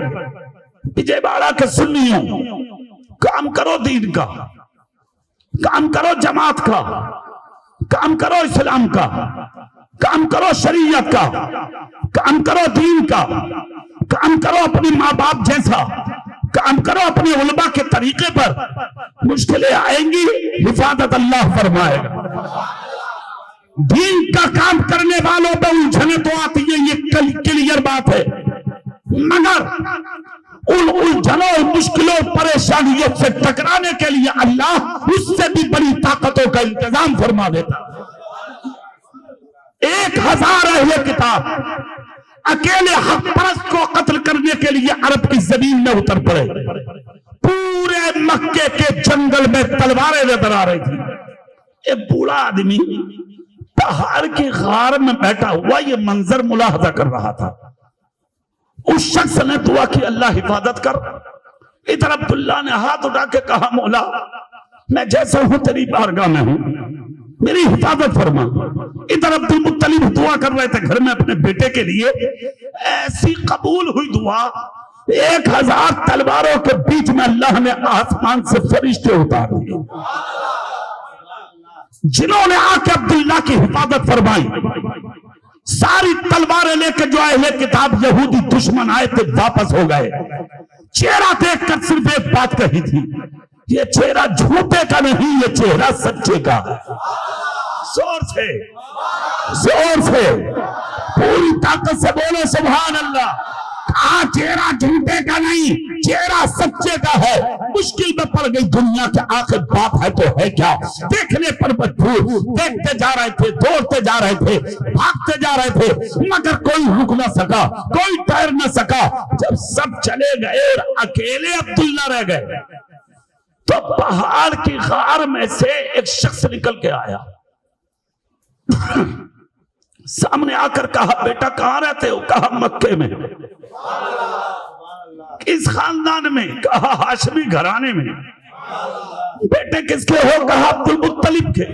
[SPEAKER 3] وجے باڑا کے سنیوں, کام کرو دین کا, کام کرو جماعت کا, کام کرو اسلام کا, کام کرو شریعت کا, کام کرو دین کا, کام کرو اپنی ماں باپ جیسا, کام کرو اپنے علماء کے طریقے پر. مشکلیں آئیں گی, حفاظت اللہ فرمائے گا. دین کا کام کرنے والوں پہ الجھنیں تو آتی ہیں, یہ کلیئر بات ہے. مگر ان الجھنوں, مشکلوں, پریشانیوں سے ٹکرانے کے لیے اللہ اس سے بھی بڑی طاقتوں کا انتظام فرما دیتا. 1000 اہل کتاب اکیلے حق پرست کو قتل کرنے کے لیے عرب کی زمین میں اتر پڑے. پورے مکے کے جنگل میں تلواریں نظر آ رہی تھی. ایک بوڑھا آدمی پہاڑ کی غار میں بیٹھا ہوا یہ منظر ملاحظہ کر رہا تھا. اس شخص نے دعا کی اللہ حفاظت کر. ادھر عبداللہ نے ہاتھ اٹھا کے کہا مولا میں جیسا ہوں تیری بارگاہ میں ہوں, میری حفاظت فرما. ادھر عبد المطلب دعا کر رہے تھے گھر میں اپنے بیٹے کے لیے. ایسی قبول ہوئی دعا, 1000 تلواروں کے بیچ میں اللہ نے آسمان سے فرشتے اتار دیے جنہوں نے آ کے عبداللہ کی حفاظت فرمائی. ساری تلواریں لے کے جو اہل کتاب یہودی دشمن آئے تھے واپس ہو گئے. چہرہ دیکھ کر صرف ایک بات کہی تھی, یہ چہرہ جھوٹے کا نہیں, یہ چہرہ سچے کا. زور سے, زور سے, پوری طاقت سے بولو سبحان اللہ. کہا چہرہ جھوٹے کا نہیں, چہرہ سچے کا ہے. مشکل میں پڑ گئی دنیا کے, آخر بات ہے تو ہے کیا. دیکھنے پر مجبور, دیکھتے جا رہے تھے, دوڑتے جا رہے تھے, بھاگتے جا رہے تھے, مگر کوئی رک نہ سکا, کوئی ٹھہر نہ سکا. جب سب چلے گئے اور اکیلے عبداللہ رہ گئے تو پہاڑ کی غار میں سے ایک شخص نکل کے آیا. سامنے آ کر کہا بیٹا کہاں رہتے ہو؟ کہا مکے میں. کس خاندان میں؟ کہا ہاشمی گھرانے میں. بیٹے کس کے ہو؟ کہا عبد المطلب کے.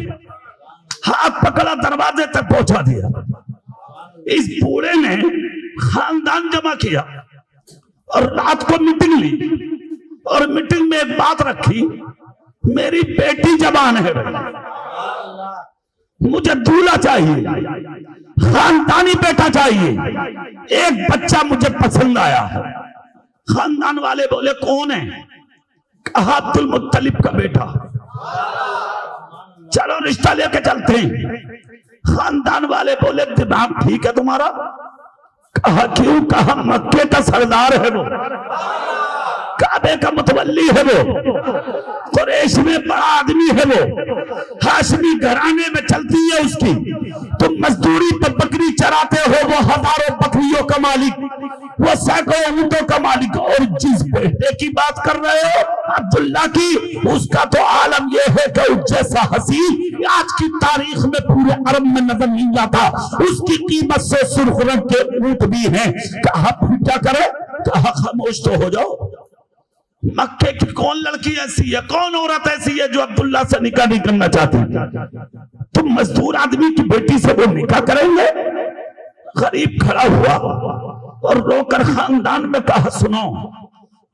[SPEAKER 3] ہاتھ پکڑا, دروازے تک پہنچا دیا. اس بوڑھے نے خاندان جمع کیا اور رات کو میٹنگ لی اور میٹنگ میں ایک بات رکھی, میری بیٹی جوان ہے, مجھے دولہا چاہیے, خاندانی بیٹا چاہیے, ایک بچہ مجھے پسند آیا ہے. خاندان والے بولے کون ہے؟ کہا عبد المطلب کا بیٹا. چلو رشتہ لے کے چلتے ہیں. خاندان والے بولے دماغ ٹھیک ہے تمہارا؟ کہا کیوں؟ کہا مکے کا سردار ہے وہ, کعبے کا متولی ہے وہ, قریش میں بڑا آدمی ہے وہ, ہاشمی گھرانے میں چلتی ہے اس کی. تم مزدوری پر بکری چراتے ہو, وہ ہزاروں بکریوں کا مالک, وہ سینکڑوں اونٹوں کا مالک. اور جس بیٹے کی بات کر رہے ہو عبداللہ کی, اس کا تو عالم یہ ہے کہ اس جیسا حسین آج کی تاریخ میں پورے عرب میں نظر نہیں آتا. اس کی قیمت سے سرخ رنگ کے اونٹ بھی ہیں. کہا پھر کیا کرے؟ کہا خاموش تو ہو جاؤ. مکے کی کون لڑکی ایسی ہے, کون عورت ایسی ہے جو عبداللہ سے نکاح نہیں کرنا چاہتی؟ تم مزدور آدمی کی بیٹی سے وہ نکاح کریں گے؟ غریب کھڑا ہوا اور رو کر خاندان میں کہا سنو,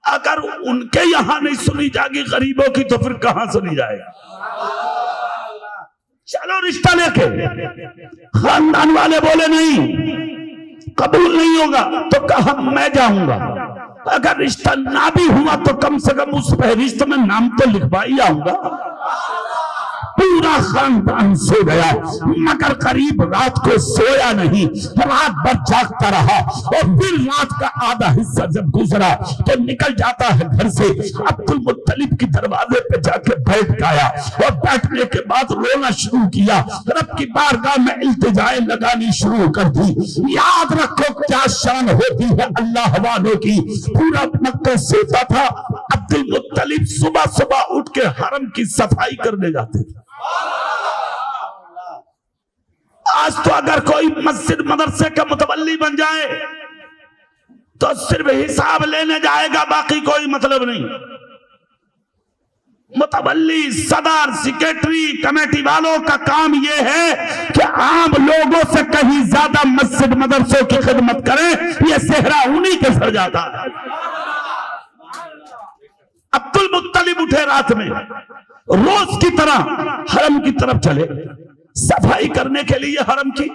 [SPEAKER 3] اگر ان کے یہاں نہیں سنی جائے گی غریبوں کی تو پھر کہاں سنی جائے گی؟ چلو رشتہ لے کے خاندان والے بولے نہیں قبول نہیں ہوگا تو کہا میں جاؤں گا، اگر رشتہ نہ بھی ہوا تو کم سے کم اس فہرست میں نام تو لکھوائی آؤں گا۔ پورا خاندان سو گیا مگر قریب رات کو سویا نہیں، رات بھر جاگتا رہا، اور پھر رات کا آدھا حصہ جب گزرا تو نکل جاتا ہے گھر سے، عبد المطلب کی دروازے پہ جا کے بیٹھ گیا، اور بیٹھنے کے بعد رونا شروع کیا، رب کی بارگاہ میں التجائیں لگانی شروع کر دی۔ یاد رکھو کیا شان ہوتی ہے اللہ والوں کی۔ پورا مکہ سوتا تھا، عبد المطلب صبح صبح اٹھ کے حرم کی صفائی کرنے جاتے تھے۔ آج تو اگر کوئی مسجد مدرسے کا متولی بن جائے تو صرف حساب لینے جائے گا، باقی کوئی مطلب نہیں۔ متولی، صدر، سیکریٹری، کمیٹی والوں کا کام یہ ہے کہ عام لوگوں سے کہیں زیادہ مسجد مدرسوں کی خدمت کریں، یہ صحرا انہی کے سر جاتا ہے۔ عبد المطلب اٹھے رات میں، روز کی طرح حرم کی طرف چلے صفائی کرنے کے لیے حرم کی۔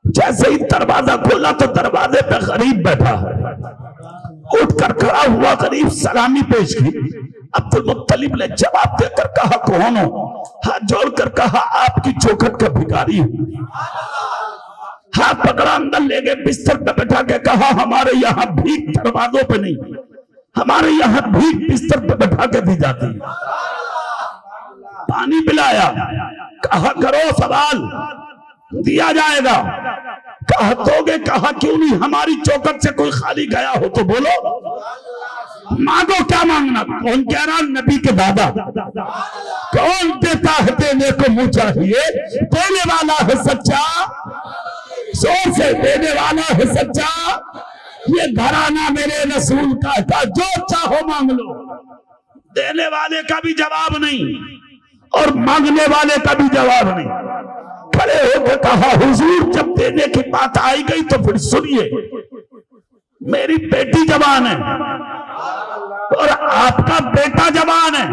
[SPEAKER 3] جیسے ہی دروازہ کھولا تو دروازے پہ غریب بیٹھا ہے، اٹھ کر کھڑا ہوا، غریب سلامی پیش کی۔ عبد المطلب نے جواب دے کر کہا کون ہو؟ ہاتھ جوڑ کر کہا آپ کی چوکھٹ کا بھکاری ہوں۔ ہاتھ پکڑا اندر لے گئے، بستر پہ بیٹھا کے کہا ہمارے یہاں بھیک دروازوں پہ نہیں، ہمارے یہاں بھیک بستر پہ بیٹھا کے دی جاتی ہے۔ پانی پلایا، کہا کرو سوال دیا جائے گا۔ کہا دو گے؟ کہا کیوں نہیں، ہماری چوکٹ سے کوئی خالی گیا ہو تو بولو، مانگو کیا مانگنا۔ کون کہہ رہا؟ نبی کے دادا۔ کون دیتا ہے؟ دینے کو منہ چاہیے، دینے والا ہے سچا، زور سے دینے والا ہے سچا۔ یہ گھرانہ میرے رسول کا تھا، جو چاہو مانگ لو۔ دینے والے کا بھی جواب نہیں اور مانگنے والے کا بھی جواب نہیں۔ کھڑے ہو کے کہا حضور جب دینے کی بات آئی گئی تو پھر سنیے، میری بیٹی جوان ہے اور آپ کا بیٹا جوان ہے،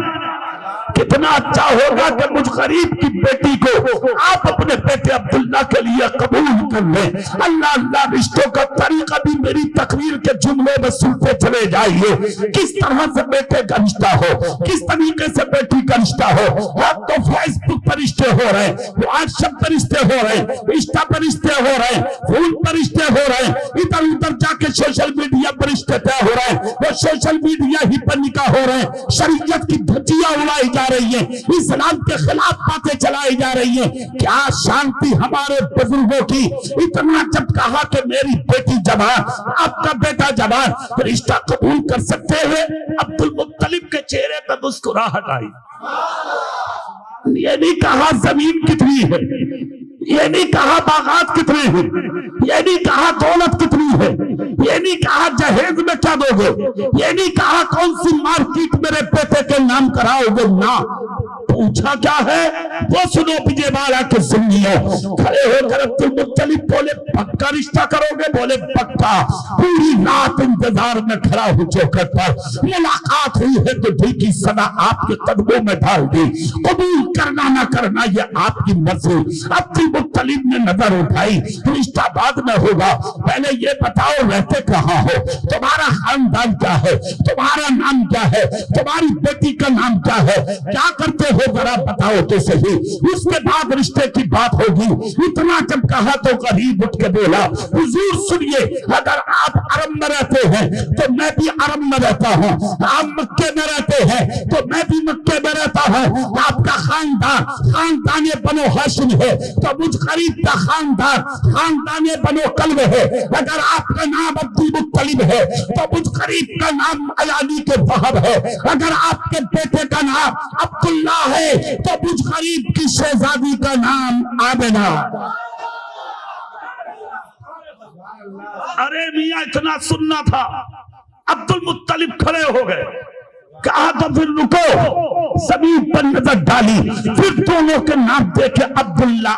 [SPEAKER 3] کتنا اچھا ہوگا کہ مجھ غریب کی بیٹی کو آپ اپنے بیٹے عبداللہ کے لیے قبول کر لیں۔ اللہ اللہ رشتوں کا طریقہ بھی میری تقریر کے جملے میں سنتے چلے جائیے، کس طرح سے بیٹے کا رشتہ ہو، کس طریقے سے بیٹی کا رشتہ ہو۔ اب تو فیس بک پر رشتے ہو رہے ہیں، واٹس ایپ پر رشتے ہو رہے ہیں، انسٹا پر رشتے ہو رہے ہیں، فون پر رشتے ہو رہے ہیں، ادھر ادھر جا کے سوشل میڈیا پر رشتے طے ہو رہے ہیں، وہ سوشل میڈیا ہی پر نکاح ہو رہے ہیں، شریعت کی دھجیاں اڑائی جا رہی ہیں، اسلام کے خلاف باتیں چلائی جا رہی ہیں۔ کیا شان تھی ہمارے بزرگوں کی، اتنا جب کہا کہ میری بیٹی جوان، آپ کا بیٹا جوان، رشتہ قبول کر سکتے ہیں؟ عبد المطلب کے چہرے پہ مسکراہٹ آئی۔ یہ نہیں کہا زمین کتنی ہے، یہ نہیں کہا باغات کتنے ہیں، یہ نہیں کہا دولت کتنی ہے، یہ نہیں کہا جہیز میں کیا دو گے، یہ نہیں کہا کون سی مارکیٹ میرے بیٹے کے نام کراؤ گے، نہ پوچھا کیا ہے وہ سنو پیجے والا کے سنیو۔ کھڑے ہو کر عبد المطلب بولے پکا رشتہ کرو گے؟ بولے پکا۔ پوری رات انتظار میں کھڑا ہو چوکٹ پر، ملاقات ہوئی ہے تو ٹھیک کی صدا آپ کے قدموں میں ڈال دی، قبول کرنا نہ کرنا یہ آپ کی مرضی۔ عبد المطلب نے نظر اٹھائی، رشتہ بعد میں ہوگا، پہلے یہ بتاؤ رہتے کہاں ہو، تمہارا خاندان کیا ہے، تمہارا نام کیا ہے، تمہاری بیٹی کا نام کیا ہے، کیا کرتے ہو ذرا بتاؤ تو صحیح، اس کے بعد رشتے کی بات ہوگی۔ اتنا جب کہا تو غریب اٹھ کے بولا حضور سنیے، اگر آپ عرب میں رہتے ہیں تو میں بھی عرب میں رہتا ہوں، آپ مکے میں رہتے ہیں تو میں بھی مکے میں رہتا ہوں، آپ کا خاندان بنو ہاشم ہے تو مجھ غریب کا خاندان بنو کلب ہے، اگر آپ کا نام عبد المطلب ہے تو مجھ غریب کا نام علی کے فہد ہے، اگر آپ کے بیٹے کا نام عبداللہ ہے تو مجھ غریب کی شہزادی کا نام آمنہ۔ ارے میاں اتنا سننا تھا۔ عبد المطلب کھڑے ہو گئے، کہا تو پھر رکو، زمین پر نظر ڈالی، پھر دونوں کے نام دیکھے عبداللہ،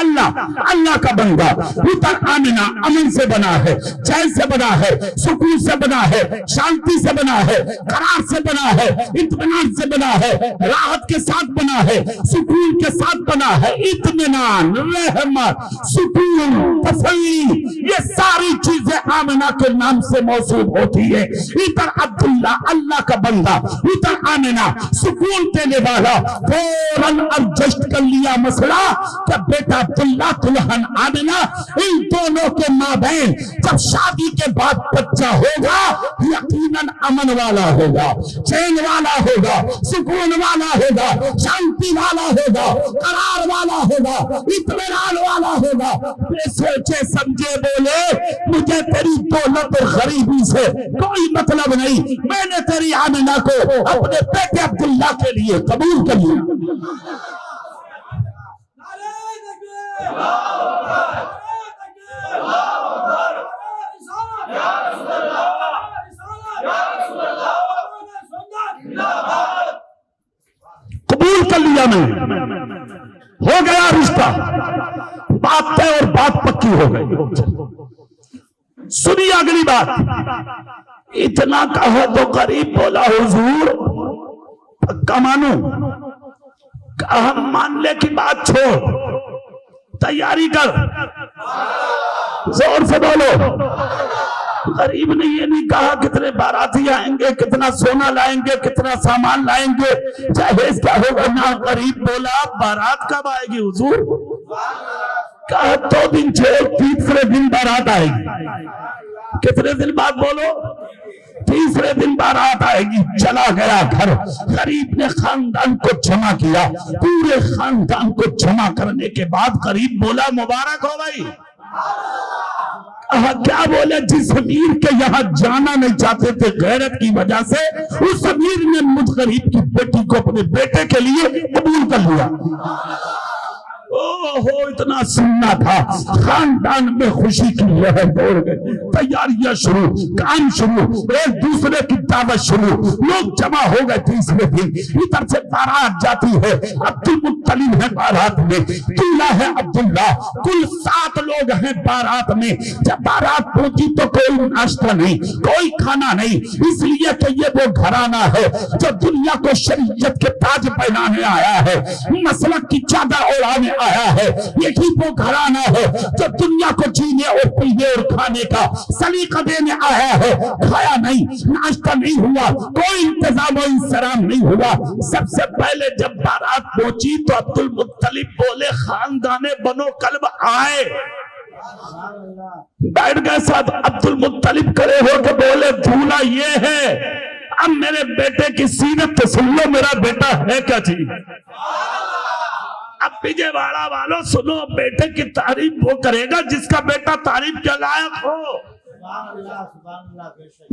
[SPEAKER 3] اللہ کا بندہ پتر آمنہ امن سے بنا ہے، چین سے بنا ہے، سکون سے بنا ہے، شانتی سے بنا ہے، قرار سے بنا ہے، اطمینان سے بنا ہے، راحت کے ساتھ بنا ہے، سکون کے ساتھ بنا ہے، اطمینان، رحمت، سکون، تسلی، یہ ساری چیزیں آمنہ کے نام سے موصوف ہوتی ہے۔ ادھر عبداللہ اللہ کا بندہ، ادھر آمنہ سکون دینے والا، فوراً ایڈجسٹ کر لیا مسئلہ کہ بیٹا عبداللہ دلہن آمنہ ان دونوں کے مابین جب شادی کے بعد بچہ ہوگا یقیناً امن والا ہوگا، چین والا ہوگا، سکون والا ہوگا، شانتی والا ہوگا، قرار والا ہوگا، اطمینان والا ہوگا۔ بے سوچے سمجھے بولے مجھے تیری دولت اور غریبی سے کوئی مطلب نہیں، میں نے تیری آمنہ کو اپنے بیٹے عبداللہ کے لیے قبول کر لیا۔ قبول کر لیا میں، ہو گیا رشتہ، بات طے اور بات پکی ہو گئی۔ سنی اگلی بات، اتنا کہا تو قریب بولا حضور پکا مانو، کہا مان لے کی بات چھوڑ، تیاری کر، زور سے بولو۔ غریب نے یہ نہیں کہا کتنے باراتی آئیں گے، کتنا سونا لائیں گے، کتنا سامان لائیں گے، جہیز کیا ہوگا، نہ غریب بولا بارات کب آئے گی حضور؟ کہا 2 دن چھوڑ، تیسرے دن بارات آئے گی۔ کتنے دن بعد بولو؟ تیسرے دن بارات آئے گی۔ چلا گیا گھر، غریب نے خاندان کو جمع کیا، پورے خاندان کو جمع کرنے کے بعد غریب بولا مبارک ہو بھائی۔ کیا بولے؟ جس امیر کے یہاں جانا نہیں چاہتے تھے غیرت کی وجہ سے، اس امیر نے مجھ غریب کی بیٹی کو اپنے بیٹے کے لیے قبول کر لیا۔ اتنا سننا تھا، خاندان میں خوشی کی لہر دوڑ گئی، تیاریاں شروع، کام شروع، ایک دوسرے کی دعوت شروع، لوگ جمع ہو گئے۔ تیسرے دن ادھر سے بارات جاتی ہے، عبد المطلب ہے بارات میں، دولہا ہے عبداللہ، کل 7 لوگ ہیں بارات میں۔ جب بارات پہنچی تو کوئی ناشتہ نہیں، کوئی کھانا نہیں، اس لیے کہ یہ وہ گھرانہ ہے جو دنیا کو شریعت کے تاج پہنانے آیا ہے، مسلک کی چادر اوڑھانے آیا ہے۔ یہی وہ گھرانہ ہے جو دنیا کو جینے اور پینے اور کھانے کا سلیقہ دینے آیا ہے۔ کھایا نہیں، ناشتہ نہیں ہوا، کوئی انتظام و انصرام نہیں ہوا۔ سب سے پہلے جب بارات پہنچی تو عبد المطلب بولے خاندان بنو کلب آئے، بیٹھ گئے ساتھ۔ عبد المطلب کھڑے ہو کے بولے دولہا یہ ہے، اب میرے بیٹے کی سیرت تو سن لو، میرا بیٹا ہے کیا چیز؟ اب پیجے والا والو سنو، بیٹے کی تعریف وہ کرے گا جس کا بیٹا تعریف کے لائق ہو۔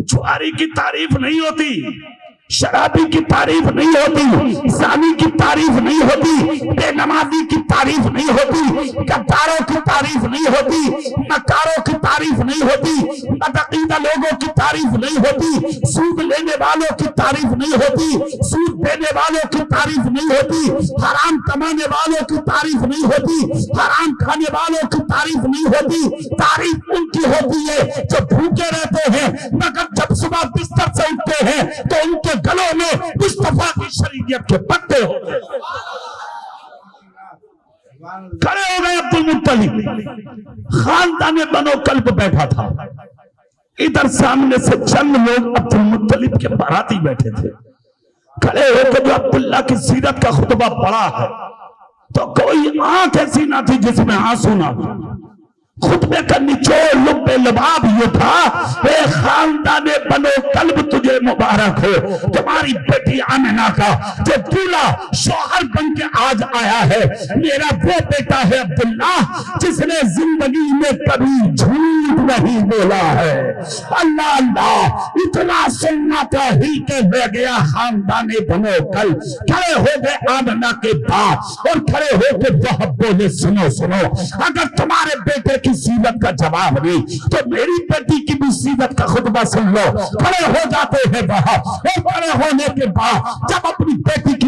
[SPEAKER 3] چھواری کی تعریف نہیں ہوتی، شرابی کی تعریف نہیں ہوتی، زانی کی تعریف نہیں ہوتی، بے نمازی کی تعریف نہیں ہوتی، غداروں کی تعریف نہیں ہوتی، مکاروں کی تعریف نہیں ہوتی، بدعقیدہ لوگوں کی تعریف نہیں ہوتی، سود لینے والوں کی تعریف نہیں ہوتی، سود دینے والوں کی تعریف نہیں ہوتی، حرام کمانے والوں کی تعریف نہیں ہوتی، حرام کھانے والوں کی تعریف نہیں ہوتی۔ تعریف ان کی ہوتی ہے جو بھوکے رہتے ہیں مگر جب صبح بستر سے اٹھتے ہیں تو ان کے گلوں میں مصطفیٰ کی شریعت کے پتے ہو گئے۔ کھڑے ہو گئے عبد المطلب، خاندان بنو کلب بیٹھا تھا، ادھر سامنے سے چند لوگ عبد المطلب کے باراتی بیٹھے تھے۔ کھڑے ہو کے جو عبداللہ کی سیرت کا خطبہ پڑھا ہے تو کوئی آنکھ ایسی نہ تھی جس میں آنسو نہ تھا۔ خطبے کا نچوڑ لب لباب یہ تھا، اے خاندان بنو کلب تجھے مبارک ہو، تمہاری بیٹی آمنہ کا جو دولہا شوہر بن کے آج آیا ہے، میرا وہ بیٹا ہے عبداللہ جس نے زندگی میں کبھی جھوٹ نہیں بولا ہے۔ اللہ اللہ، اتنا سننا تھا ہل کے بہ گیا خاندان بنو کلب۔ کھڑے ہو گئے آمنہ کے باپ اور کھڑے ہو کے وہب بولے سنو سنو، اگر تمہارے بیٹے کی سیرت کا جواب نہیں تو میری بیٹی کی بھی سیرت کا خطبہ سن لو۔ کھڑے ہو جاتے ہیں وہاں، اور کھڑے ہونے کے بعد جب اپنی بیٹی کی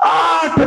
[SPEAKER 1] 8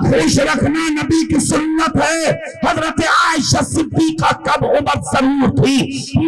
[SPEAKER 3] خوش رکھنا نبی کی سنت ہے. حضرت عائشہ صدیقہ کب عمر ضرور تھی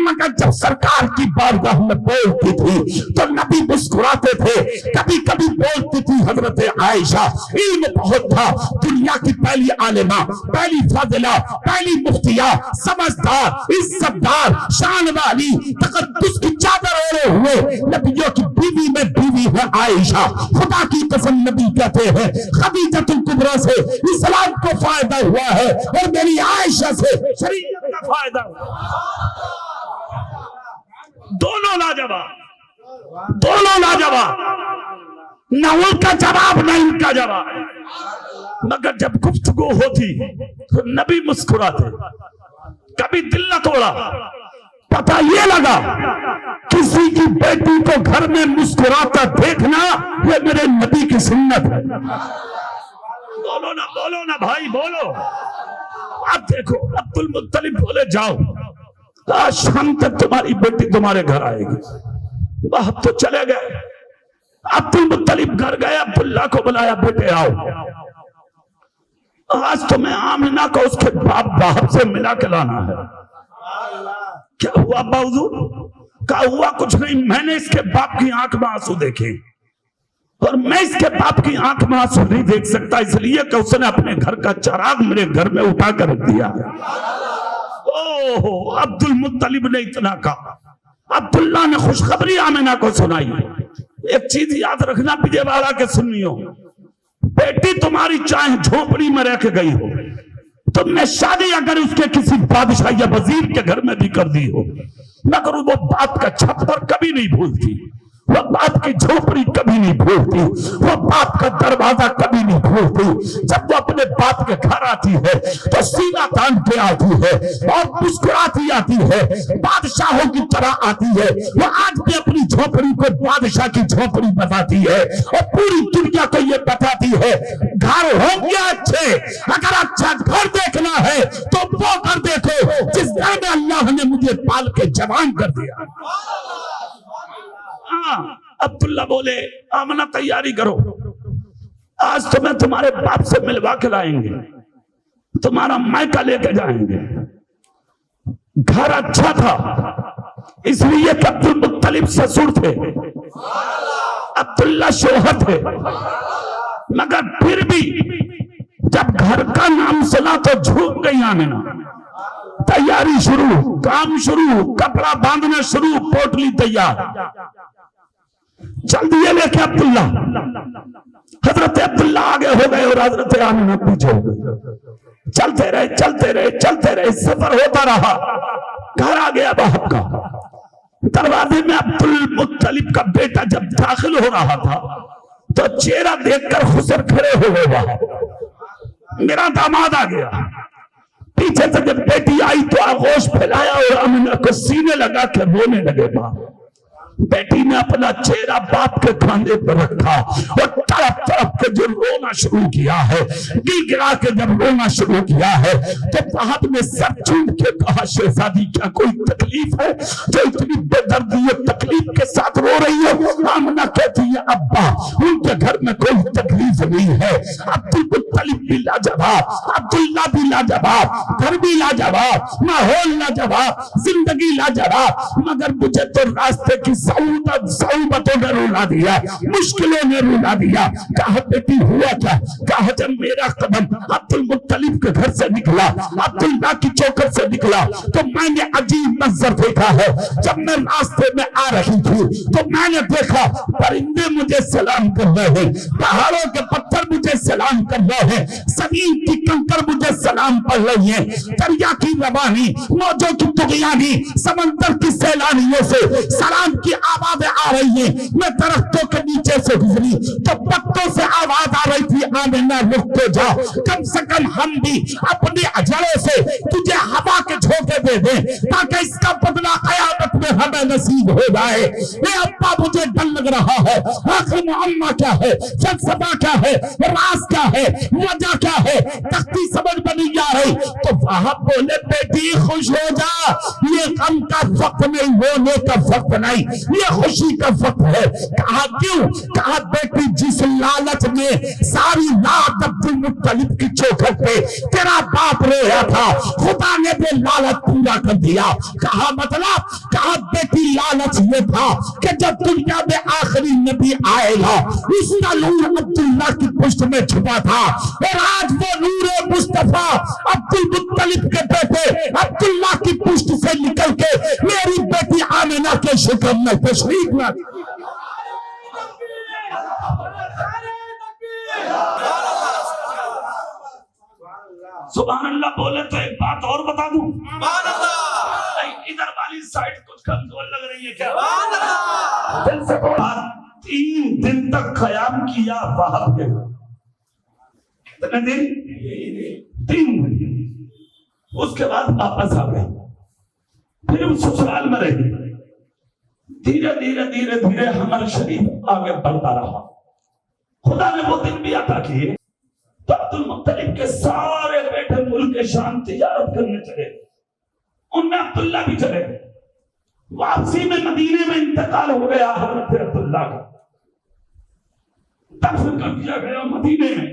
[SPEAKER 3] مگر جب سرکار کی بارگاہ میں بولتی تھی تو نبی مسکراتے تھے. کبھی کبھی بولتی تھی حضرت عائشہ. علم بہت تھا, دنیا کی پہلی عالمہ, پہلی فاضلہ, پہلی مفتیہ, سمجھدار, عزت دار, شان والی, تقدس کی چادر اوڑے ہوئے نبیوں کی بیوی میں بیوی ہے عائشہ. خدا کی قسم نبی کہتے ہیں خدیجۃ الکبریٰ سے اسلام کو فائدہ ہوا ہے اور میری عائشہ سے شریعت کا فائدہ ہوا. دونوں لاجواب, دونوں لاجواب, نہ ان کا جواب نہ ان کا جواب. مگر جب گفتگو ہوتی تو نبی مسکراتے, کبھی دل نہ توڑا. پتہ یہ لگا کسی کی بیٹی کو گھر میں مسکراتا دیکھنا یہ میرے نبی کی سنت ہے. بولو نا بھائی بولو. اب دیکھو عبد المطلب بولے جاؤ آج شام تک تمہاری بیٹی تمہارے گھر آئے گی. اب تو چلے گئے. عبد المطلب گھر گئے, عبداللہ کو بلایا, بیٹے آؤ آج تمہیں آمنہ کو اس کے باپ باہر سے ملا کے لانا ہے. کیا ہوا ابا حضور؟ کہا ہوا کچھ نہیں, میں نے اس کے باپ کی آنکھ میں آنسو دیکھے اور میں اس کے باپ کی آنکھ میں آنسو نہیں دیکھ سکتا اس لیے کہ اس نے اپنے گھر کا چراغ میرے گھر میں اٹھا کر رکھ دیا. اوہ, عبد المطلب نے اتنا کہا. عبداللہ نے خوشخبری آمنہ کو سنائی. ایک چیز یاد رکھنا پیجے والا کے سنیو, بیٹی تمہاری چاہے جھونپڑی میں رہ کے گئی ہو, تم نے شادی اگر اس کے کسی بادشاہ یا وزیر کے گھر میں بھی کر دی ہو مگر وہ باپ کا چھپر کبھی نہیں بھولتی, وہ باپ کی جھوپڑی کبھی نہیں بھولتی, وہ باپ کا دروازہ کبھی نہیں بھولتی. جب وہ اپنے باپ کے گھر آتی ہے تو سینہ تان کے آتی ہے اور مسکراتی آتی ہے, بادشاہوں کی طرح آتی ہے. وہ آج بھی اپنی جھوپڑی کو بادشاہ کی جھوپڑی بتاتی ہے اور پوری دنیا کو یہ بتاتی ہے گھر ہوں گے اچھے, اگر اچھا گھر دیکھنا ہے تو وہ گھر دیکھو جس گھر میں اللہ نے مجھے پال کے جوان کر دیا. عبداللہ بولے آمنہ تیاری کرو, آج تمہیں تمہارے باپ سے ملوا کے لائیں گے, تمہارا مائکہ لے کے جائیں گے. گھر اچھا تھا اس لیے کہ عبد المطلب سسر تھے, عبداللہ شوہر تھے, مگر پھر بھی جب گھر کا نام سنا تو جھوم گئی آمنہ. تیاری شروع, کام شروع, کپڑا باندھنا شروع, پوٹلی تیار. جلدی یہ لے کے عبداللہ, حضرت عبداللہ آگے ہو گئے اور حضرت آمنہ پیچھے ہو گئے. چلتے رہے چلتے رہے چلتے رہے, سفر ہوتا رہا. گھر آ گیا باپ کا. دروازے میں عبد المطلب کا بیٹا جب داخل ہو رہا تھا تو چہرہ دیکھ کر خسر کھڑے ہو گئے. وہاں میرا داماد آ گیا. پیچھے سے جب بیٹی آئی تو آغوش پھیلایا اور آمنہ کو سینے لگا کے رونے لگے. باپ بیٹی نے اپنا چہرہ باپ کے کاندھے پر رکھا اور طرف طرف کے جو رونا شروع کیا ہے, گر گرا کے جب رونا شروع کیا ہے تو باپ نے سر چوم کے کہا شہزادی کیا کوئی تکلیف ہے جو اتنی بے دردی اور تکلیف کے ساتھ رو رہی ہے؟ آمنہ کہتی ہے ابا ان کے گھر میں کوئی تکلیف نہیں ہے. عبد المطلب بھی لاجواب, عبداللہ بھی لاجواب, گھر بھی لاجواب, ماحول لاجواب, زندگی لاجواب, مگر مجھے تو راستے کی صعوبتوں نے رولا دیا, مشکلوں نے رولا دیا. کہا بیٹی ہوا کیا؟ کہا جب میرا قدم عبد المطلب کے گھر سے نکلا, عبداللہ کی چوکر سے نکلا تو میں نے عجیب منظر دیکھا ہے. جب میں راستے میں آ رہی تھی تو میں نے دیکھا پرندے مجھے سلام کر رہے ہیں, پہاڑوں کے پتھر مجھے سلام کر رہے ہیں, زمین کی کنکر مجھے سلام پڑھ رہی ہیں, دریا کی روانی, موجوں کی طغیانی, سمندر کی سیلانیوں سے سلام کی آوازیں آ رہی ہیں. میں درختوں کے نیچے سے گزری تو پتوں سے آواز آ رہی تھی آمنہ رک تو جا, کم سے کم ہم بھی اپنی جڑوں سے تجھے ہوا کے جھونکے دے دیں تاکہ اس کا بدلہ قیامت میں ہمیں نصیب ہو جائے. اے ابا مجھے ڈر لگ رہا ہے, آخر معمہ کیا ہے, فلسفہ کیا ہے, راز کیا ہے, وجہ کیا ہے, تختی سمجھ میں نہیں جا رہی، تو وہاں بولے بیٹی خوش ہو جا، یہ غم کا وقت نہیں، رونے کا وقت نہیں، یہ خوشی کا وقت ہے۔ کہا کیوں؟ کہا بیٹی جس لالچ میں ساری رات عبد المطلب کی چوکھٹ پہ تیرا باپ رویا تھا، خدا نے وہ لالچ پورا کر دیا۔ کہا مطلب؟ کہا بیٹی لالچ یہ تھا کہ جب دنیا میں آخری نبی آئے گا اس کا نور عبداللہ کی پشت میں چھپا تھا، اور آج وہ نور مصطفیٰ عبد المطلب کے بیٹے عبداللہ کی پشت سے نکل کے میری بیٹی آمنہ کے شکم میں تشریف لائی۔
[SPEAKER 1] سبحان اللہ بولے تو ایک بات اور بتا دوں، ادھر والی سائڈ کچھ کمزور لگ رہی ہے کیا؟ دل سے بولا 3 دن تک قیام کیا وہاں کے، کتنے دن؟ 3 دن۔ اس کے بعد واپس آ گئے، پھر وہ سسرال میں رہی۔ دھیرے دھیرے دھیرے دھیرے حمل شریف آگے بڑھتا رہا، خدا نے وہ دن بھی عطا کیے تو عبد المطلب کے سارے بیٹے ملک شام تجارت کرنے چلے، ان میں عبداللہ بھی چلے گئے۔ واپسی میں مدینے میں انتقال ہو گیا حضرت عبداللہ کا، دفن کر دیا گیا مدینے میں۔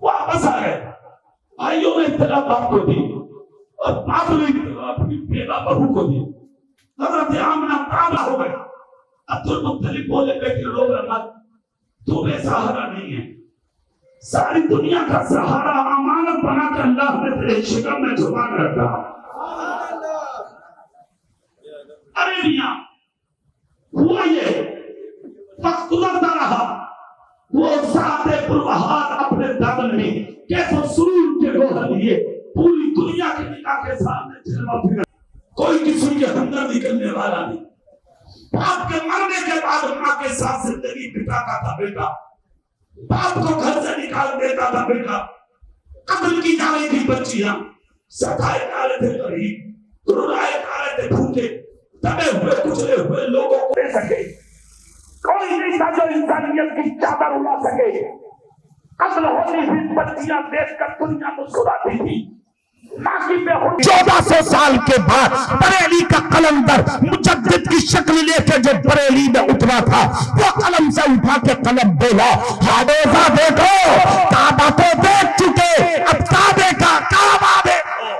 [SPEAKER 1] واپس آ گئے، بھائیوں نے اطلاع باپ کو دی اور باپ نے اطلاع اپنی بیوہ بہو کو دی۔ حضرت آمنہ تابع ہو گئے۔ عبد المطلب بولے بیٹی رو مت، تو بے سہارا نہیں ہے، ساری دنیا کا سہارا امانت بنا کے اللہ نے تیرے شکم میں چھپا کے رکھا۔ ارے میاں ہوا یہ وقت گزرتا رہا، وہ ساتھ پروہات اپنے دامن میں کیسے سرور کے گوہر لیے پوری دنیا کے نکاح کے سامنے جلوہ پھر، کوئی کسی کے ہمدردی کرنے والا نہیں۔ باپ کے مرنے کے بعد ماں کے ساتھ زندگی بتاتا تھا بیٹا، باپ کو گھر سے نکال دیتا تھا بیٹا، قتل کی جا رہی تھی بچیاں، ستائے جا رہے تھے غریب، رلائے جا رہے تھے بھوکے، دبے ہوئے کچلے ہوئے لوگوں کو دے سکے، کوئی نہیں تھا جو انسانیت کی چادر اڑا سکے۔ قتل ہوتی ہوئی بچیاں دیکھ کر دنیا مسکراتی تھی۔
[SPEAKER 3] 1400 سال کے بعد بریلی کا قلندر مجدد کی شکل لے کے جو بریلی میں اترا تھا، وہ قلم سے اٹھا کے قلم بولا، حادثہ دیکھو، کعبہ کو دیکھ چکے، اب کعبے کا کعبہ دیکھو۔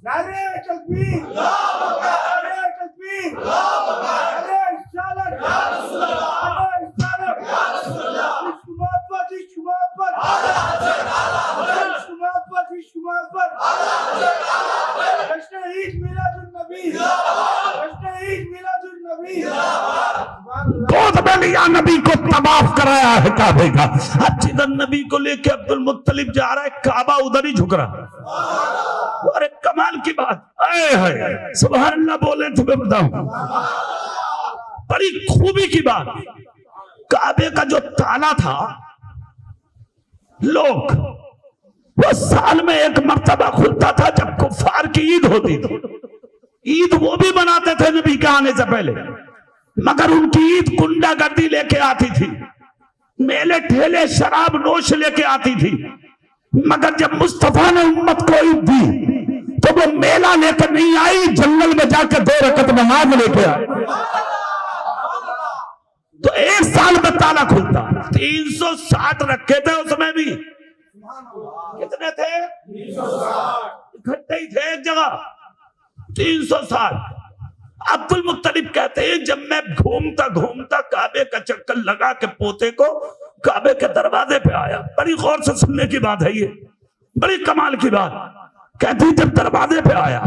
[SPEAKER 4] نعرہ تکبیر، نعرہ تکبیر، نعرہ رسالت، نعرہ رسالت، عشق محبت، عشق محبت، عشق محبت، عشق محبت، جشن عید میلاد النبی، جشن عید میلاد النبی۔
[SPEAKER 3] گود میں لیا نبی کو طواف کرایا ہے کعبے کا، اب جدھر نبی کو لے کے عبد المطلب جا رہا ہے کعبہ ادھر ہی جھک رہا ہے۔ اور ایک کمال کی بات، اے ہے سبحان اللہ بولے تمہیں بتاؤں، بڑی خوبی کی بات، کعبے کا جو تالا تھا، لوگ وہ سال میں ایک مرتبہ کھلتا تھا جب کفار کی عید ہوتی تھی۔ عید وہ بھی مناتے تھے نبی کے آنے سے پہلے، مگر ان کی عید گنڈا گردی لے کے آتی تھی، میلے ٹھیلے شراب نوش لے کے آتی تھی، مگر جب مصطفیٰ نے امت کو عید دی تو وہ میلہ لے کر نہیں آئی، جنگل میں جا کے 2 رکعت نماز لے کے آئی۔ تو 1 سال میں تالا کھلتا، 360 رکھے تھے اس میں بھی، کتنے تھے؟ 360 اکٹھے ہی تھے ایک جگہ، 360۔ عبد المطلب کہتے ہیں جب میں گھومتا گھومتا کعبے کا چکر لگا کے پوتے کو کعبے کے دروازے پہ آیا، بڑی غور سے سننے کی بات ہے یہ، بڑی کمال کی بات، کہتی جب دروازے پہ آیا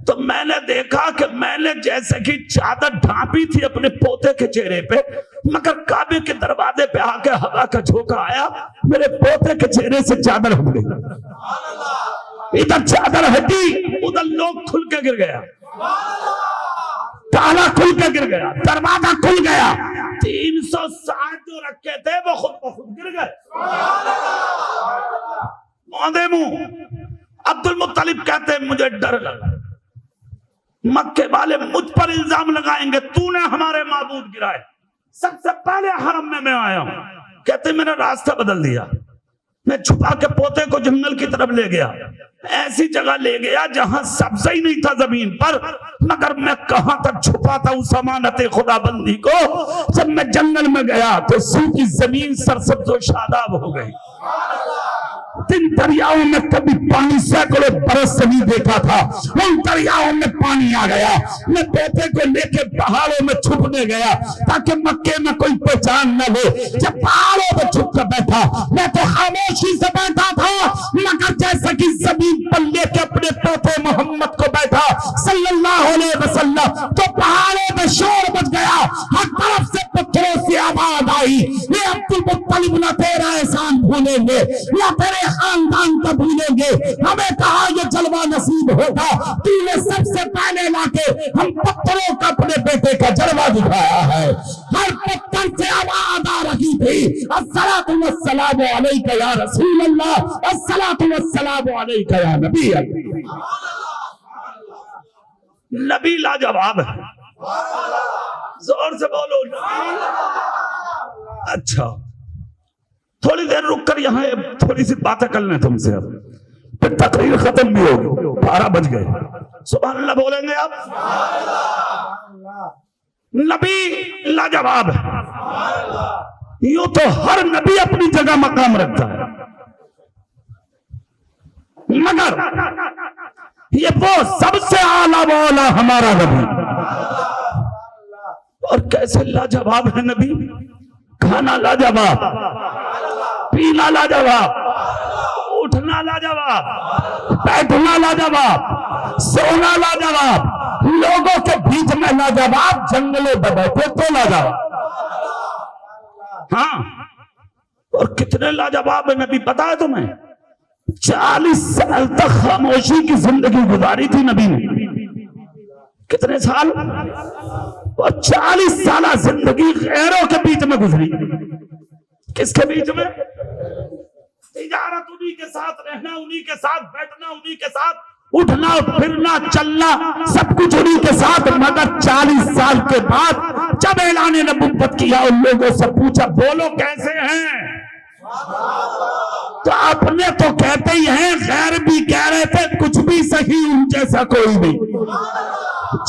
[SPEAKER 3] تو میں نے دیکھا کہ میں نے جیسے کہ چادر ڈھانپی تھی اپنے پوتے کے چہرے پہ، مگر کعبے کے دروازے پہ آ کے ہوا کا جھونکا آیا، میرے پوتے کے چہرے سے چادر ہٹ گئی، ادھر چادر ہٹی ادھر لوگ کھل کے گر گیا، تالا کھل کے گر گیا، دروازہ کھل گیا، 360 جو رکھے تھے وہ خود بخود گر گئے۔ موندے منہ عبد المطلب کہتے ہیں مجھے ڈر لگا، مکے والے مجھ پر الزام لگائیں گے تو نے ہمارے معبود گرائے، سب سے پہلے حرم میں آیا ہوں، کہتے میرا راستہ بدل دیا، میں چھپا کے پوتے کو جنگل کی طرف لے گیا، ایسی جگہ لے گیا جہاں سبزہ ہی نہیں تھا زمین پر، مگر میں کہاں تک چھپا تھا اس امانت خدا بندی کو، جب میں جنگل میں گیا تو سوکھی زمین سرسبز و شاداب ہو گئی۔ جن دریاؤں میں کبھی پانی سینکڑوں برس سے نہیں دیکھا تھا، ان دریاؤں میں پانی آ گیا۔ میں بیٹے کو لے کے پہاڑوں میں چھپنے گیا تاکہ مکے میں کوئی پہچان نہ لے۔ جب پہاڑوں میں چھپ کر بیٹھا، میں تو خاموشی سے بیٹھا تھا، مگر جیسا کہ زمین پر لے کے اپنے پوتے محمد کو بیٹھا صلی اللہ علیہ وسلم، تو پہاڑوں میں شور مچ گیا، ہر طرف سے پتھروں سے آواز آئی، یہ عبد المطلب نہ تیرا احسان بھولیں گے، نہ تیرے خاندان کا بھولیں گے، ہمیں کہا یہ جلوہ نصیب ہوگا، تو نے سب سے پہلے لا کے ہم پتھروں کا اپنے بیٹے کا جلوہ دکھایا ہے۔ ہر پتھر سے آواز آ رہی تھی، الصلاۃ والسلام علیک یا رسول اللہ، الصلاۃ والسلام علیک یا نبی اللہ۔ نبی لاجواب ہے، زور سے بولو۔ اچھا تھوڑی دیر رک کر یہاں تھوڑی سی باتیں کر لیں تم سے، اب پھر تقریر ختم بھی ہوگی، 12 بج گئے۔ سبحان اللہ بولیں گے آپ؟ نبی لاجواب ہے، یوں تو ہر نبی اپنی جگہ مقام رکھتا ہے، مگر یہ وہ سب سے اعلیٰ والا ہمارا نبی، اور کیسے لاجواب ہے نبی۔ کھانا لاجواب، پینا لاجواب، اٹھنا لاجواب، بیٹھنا لاجواب، سونا لاجواب، لوگوں کے بیچ میں لاجواب، جنگلوں میں بیٹھے تو لاجواب۔ ہاں، اور کتنے لاجواب نبی پتا ہے تمہیں؟ 40 سال تک خاموشی کی زندگی گزاری تھی نبی نے۔ کتنے سال؟ اور 40 سالہ زندگی غیروں کے بیچ میں گزری۔ کس کے بیچ میں؟ تجارت انہی کے ساتھ، رہنا انہی کے ساتھ، بیٹھنا انہی کے ساتھ، اٹھنا پھرنا چلنا سب کچھ انہی کے ساتھ، مگر 40 سال کے بعد جب اعلان نبوت کیا، ان لوگوں سے پوچھا بولو کیسے ہیں؟ تو اپنے تو کہتے ہی ہیں، غیر بھی کہہ رہے تھے کچھ بھی صحیح ان جیسا کوئی نہیں،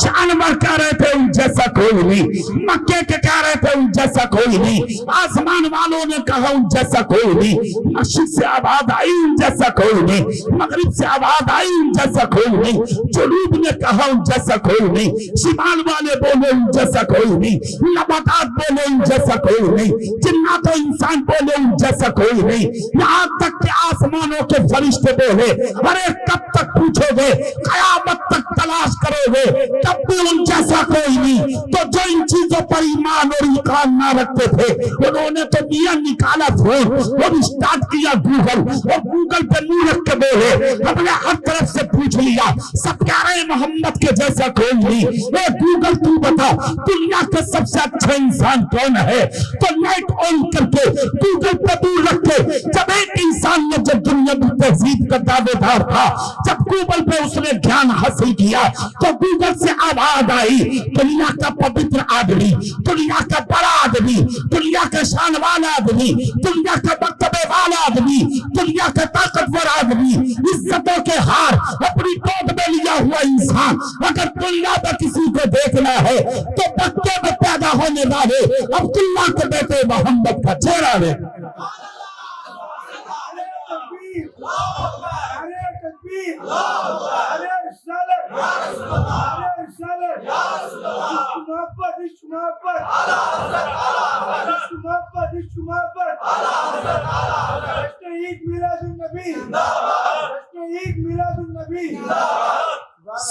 [SPEAKER 3] جانور کہہ رہے تھے ان جیسا کوئی نہیں، مکے کے کہہ رہے تھے ان جیسا کوئی نہیں، آسمان والوں نے کہا ان جیسا کوئی نہیں، مشرق سے آواز آئی ان جیسا کوئی نہیں، مغرب سے آواز آئی ان جیسا کوئی نہیں، جنوب نے کہا ان جیسا کوئی نہیں، شمال والے بولے ان جیسا کوئی نہیں، نباتات بولے ان جیسا کوئی نہیں، جنات و انسان بولے ان جیسا کوئی نہیں، یہاں تک کہ آسمانوں کے فرشتے بولے ارے کب تک پوچھو گے، قیامت تک تلاش کرو گے، تب بھی ان جیسا کوئی نہیں۔ تو جو ان چیزوں پر ایمان اور ایقان نہ رکھتے تھے، انہوں نے تو میاں نکالا فون اور اسٹارٹ کیا گوگل، اور گوگل پہ منہ رکھ کے بولے، ہم نے ہر طرف سے پوچھ لیا، سب کہہ رہے محمد کے جیسا کوئی نہیں۔ اے گوگل تو بتا دنیا کے سب سے اچھا انسان کون ہے؟ تو لائٹ آن کر کے گوگل پہ دور رکھ کے، جب ایک انسان نے جب دنیا میں تہذیب کا دعوے دار تھا، جب گوگل پہ اس نے گیان حاصل کیا، تو گوگل سے آواز آئی، دنیا کا پوتر آدمی، دنیا کا بڑا آدمی، دنیا کا شان والا آدمی، دنیا کا مرتبے والا آدمی، دنیا کا طاقتور آدمی، عزتوں کے ہار اپنی گود میں لیا ہوا انسان، اگر دنیا میں کسی کو دیکھنا ہے تو بچے میں پیدا ہونے والے عبداللہ کے بیٹے محمد کا چہرہ ہے۔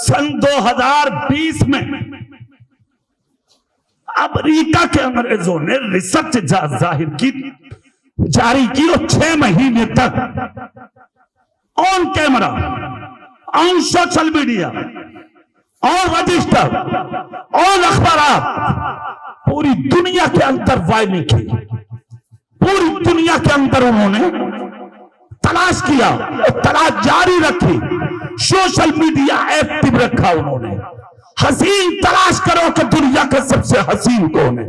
[SPEAKER 3] سن 2020 میں امریکہ کے انگریزوں نے ریسرچ ظاہر کی، جاری کی، اور 6 مہینے تک on camera, on social media, on register, on اخبارات، پوری دنیا کے اندر وائرنگ کی، پوری دنیا کے اندر انہوں نے تلاش کیا، تلاش جاری رکھی، سوشل میڈیا ایکٹیو رکھا انہوں نے، حسین تلاش کرو کہ دنیا کا سب سے حسین کون ہے۔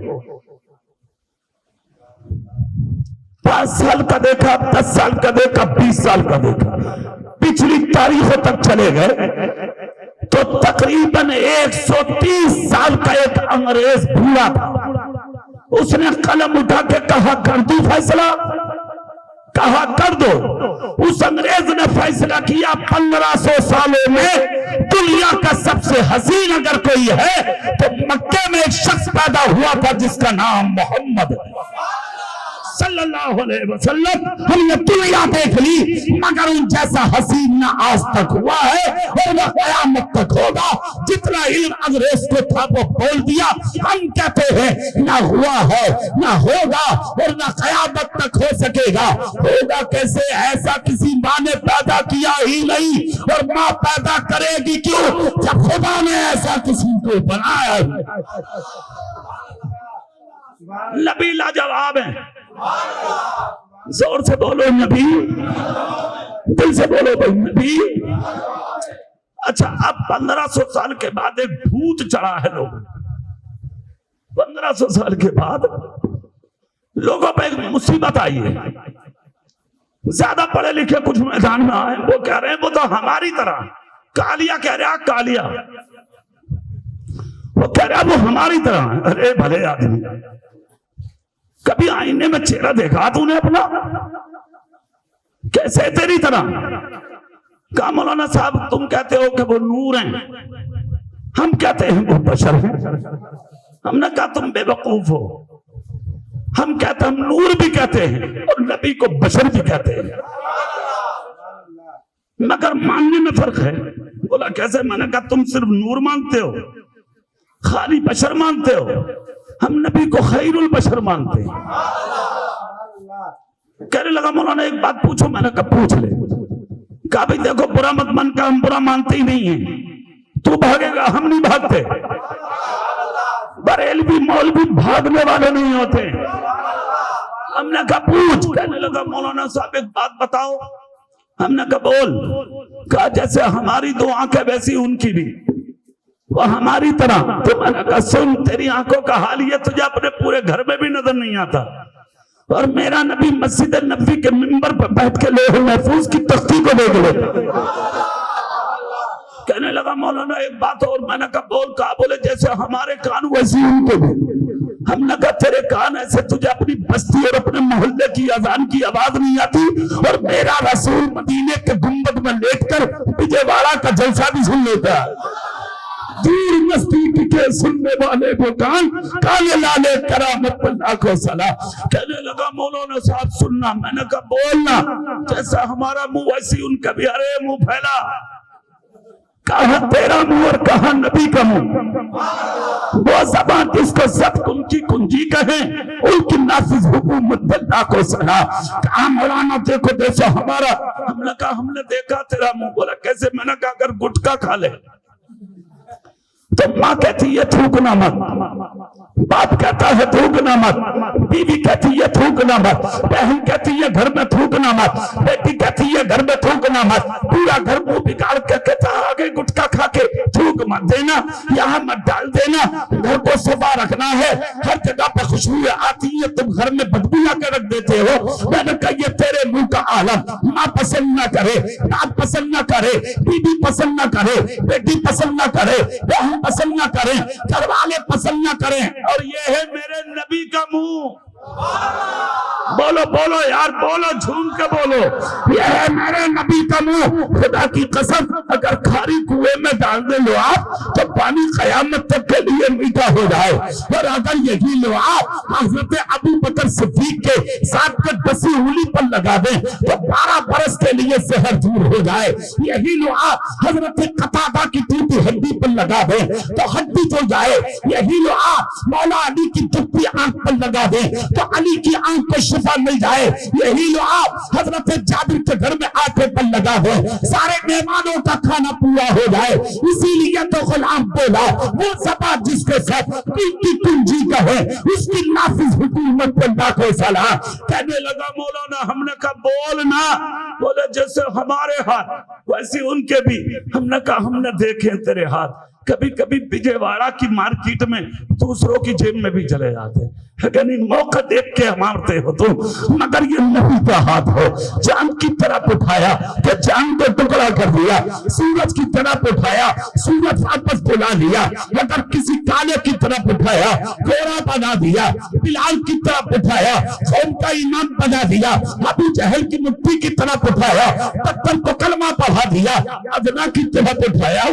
[SPEAKER 3] 5 سال کا دیکھا، 10 سال کا دیکھا، 20 سال کا دیکھا، پچھلی تاریخوں تک چلے گئے تو تقریباً 130 سال کا ایک انگریز بوڑھا تھا. اس نے قلم اٹھا کے کہا کر دو فیصلہ، کہا کر دو. اس انگریز نے فیصلہ کیا 1500 سالوں میں دنیا کا سب سے حسین اگر کوئی ہے تو مکے میں ایک شخص پیدا ہوا تھا جس کا نام محمد صلی اللہ علیہ وسلم. ہم نے دنیا دیکھ لی مگر ان جیسا حسین نہ آج تک ہوا ہے اور نہ قیامت تک ہوگا. جتنا علم انگریز کو تھا وہ بول دیا. ہم کہتے ہیں نہ ہوا ہے نہ ہوگا اور نہ قیامت تک ہو سکے گا. ہوگا کیسے؟ ایسا کسی ماں نے پیدا کیا ہی نہیں، اور ماں پیدا کرے گی کیوں جب خدا نے ایسا کسی کو بنایا. نبی لاجواب ہیں. زور سے بولو نبی، دل سے بولو بھائی نبی. اچھا اب 1500 سال کے بعد ایک بھوت چڑھا ہے لوگ. 1500 سال کے بعد لوگوں پہ ایک مصیبت آئی ہے. زیادہ پڑھے لکھے کچھ میدان میں آئے، وہ کہہ رہے ہیں وہ تو ہماری طرح کالیا کہہ رہا کالیا، وہ کہہ رہا وہ ہماری طرح ہے. ارے بھلے آدمی، کبھی آئینے میں چہرہ دیکھا تو نے اپنا؟ کیسے تیری طرح؟ کہا مولانا صاحب تم کہتے ہو کہ وہ نور ہیں، ہم کہتے ہیں وہ بشر ہیں. ہم نے کہا تم بے وقوف ہو. ہم کہتے ہم نور بھی کہتے ہیں اور نبی کو بشر بھی کہتے ہیں، مگر ماننے میں فرق ہے. بولا کیسے؟ میں نے کہا تم صرف نور مانتے ہو، خالی بشر مانتے ہو. ہم نبی کو خیر البشر مانتے ہیں. کہنے لگا مولانا ایک بات پوچھو. میں نے کہا پوچھ لے. کہا بھئی دیکھو برا مت من کا، ہم برا مانتے ہی نہیں ہیں. تو بھاگے گا، ہم نہیں بھاگتے. بریلوی مولوی بھاگنے والے نہیں ہوتے. ہم نے کہا پوچھ. کہنے لگا مولانا صاحب ایک بات بتاؤ. ہم نے کہا بول. کہا جیسے ہماری 2 آنکھیں ویسی ان کی بھی، وہ ہماری طرح. تو میں نے کہا سن تیری آنکھوں کا حال یہ تجھے اپنے پورے گھر میں بھی نظر نہیں آتا، اور میرا نبی مسجد نبوی کے منبر پر بیٹھ کے لوح محفوظ کی تختی کو دیکھ لیتا. کہنے لگا مولانا ایک بات اور. میں نے کہا بول. کہا بولے جیسے ہمارے کان ویسی ان کے بھی. ہم نے کہا تیرے کان ایسے تجھے اپنی بستی اور اپنے محلے کی اذان کی آواز نہیں آتی، اور میرا رسول مدینے کے گنبد میں لیٹ کر وجے واڑا کا جلسہ بھی سن لیتا ہے. دور نزدیک کے سننے والے کو کان، کالے لالے کرامت اللہ کو سلام. کہنے لگا مولانا صاحب سننا. میں نے کہا بولنا. جیسا ہمارا منہ ویسی ان کا بھی. ارے منہ پھیلا. کہاں تیرا منہ اور کہاں نبی کا منہ؟ وہ زبان جس کو سب کن کی کنجی کہیں، ان کی نافذ حکومت اللہ کو سلام. کہا مولانا دیکھو جیسا ہمارا. ہم نے کہا ہم نے دیکھا تیرا منہ. بولا کیسے؟ میں نے کہا اگر گٹکا کھا لے تو ماں کہتی ہے تھوکنا مت، باپ کہتا ہے تھوکنا مت، بیوی کہتی ہے تھوکنا مت، بہن کہتی ہے گھر میں تھوکنا مت، بیٹی کہتی ہے گھر میں تھوکنا مت. پورا گھر منہ بگاڑ کے کہتا آگے گٹکا کھا کے تھوک مت دینا، یہاں مت ڈال دینا، گھر کو صفا رکھنا ہے. ہر جگہ پہ خوشبوئیں آتی ہیں، تم گھر میں بدبو لا کے رکھ دیتے ہو. میں نے کہا یہ تیرے منہ کا عالم. ماں پسند نہ کرے، باپ پسند نہ کرے، بیوی پسند نہ کرے، بیٹی پسند نہ کرے، بہن پسند نہ کریں، گھر والے پسند نہ کریں، اور یہ ہے میرے نبی کا منہ. بولو بولو یار، بولو جھوم کے بولو. یہ ہے میرے نبی کا منہ. خدا کی قسم اگر کھاری کنویں میں ڈال دے لو آپ تو پانی قیامت تک کے لیے میٹھا ہو جائے، اور اگر یہی لو آپ حضرت ابو بکر صدیق کے ساتھ کے دسی انگلی پر لگا دیں تو 12 برس کے لیے زہر دور ہو جائے. یہی لو آپ حضرت قتادہ کی ٹوٹی ہڈی پر لگا دیں تو ہڈی جو جائے. یہی لو آپ مولا علی کی ٹوٹی آنکھ پر لگا دیں تو علی کی آنکھ کو شفا مل جائے. یہی لو آپ حضرت جابر کے گھر میں آنکھیں پر لگا دیں، سارے مہمانوں کا کھانا پورا ہو جائے. اسی لیے تو غلام بولا وہ زبان جس کے ساتھ کی کنجی کا ہے، اس کی نافذ حکومت اللہ کو سلام. کہنے لگا مولانا. ہم نے کہا بولنا. بولے جیسے ہمارے ہاتھ ویسے ان کے بھی. ہم نے کہا ہم نے دیکھے تیرے ہاتھ. کبھی کبھی وجے واڑا کی مارکیٹ میں دوسروں کی جیب میں بھی چلے جاتے لیکن موقع دیکھ کے مارتے ہو تم، مگر یہ نبی کا ہاتھ ہو، چاند کی طرف اٹھایا کہ چاند کو ٹکڑا کر دیا، سورج کی طرف اٹھایا سورج واپس بلا لیا، مگر کسی کالے کی طرف اٹھایا گورا بنا دیا، بلال کی طرف اٹھایا قوم کا امام بنا دیا، ابو جہل کی مٹی کی طرف اٹھایا پتھر کو کلمہ پڑھا دیا، ادنا کی طرف اٹھایا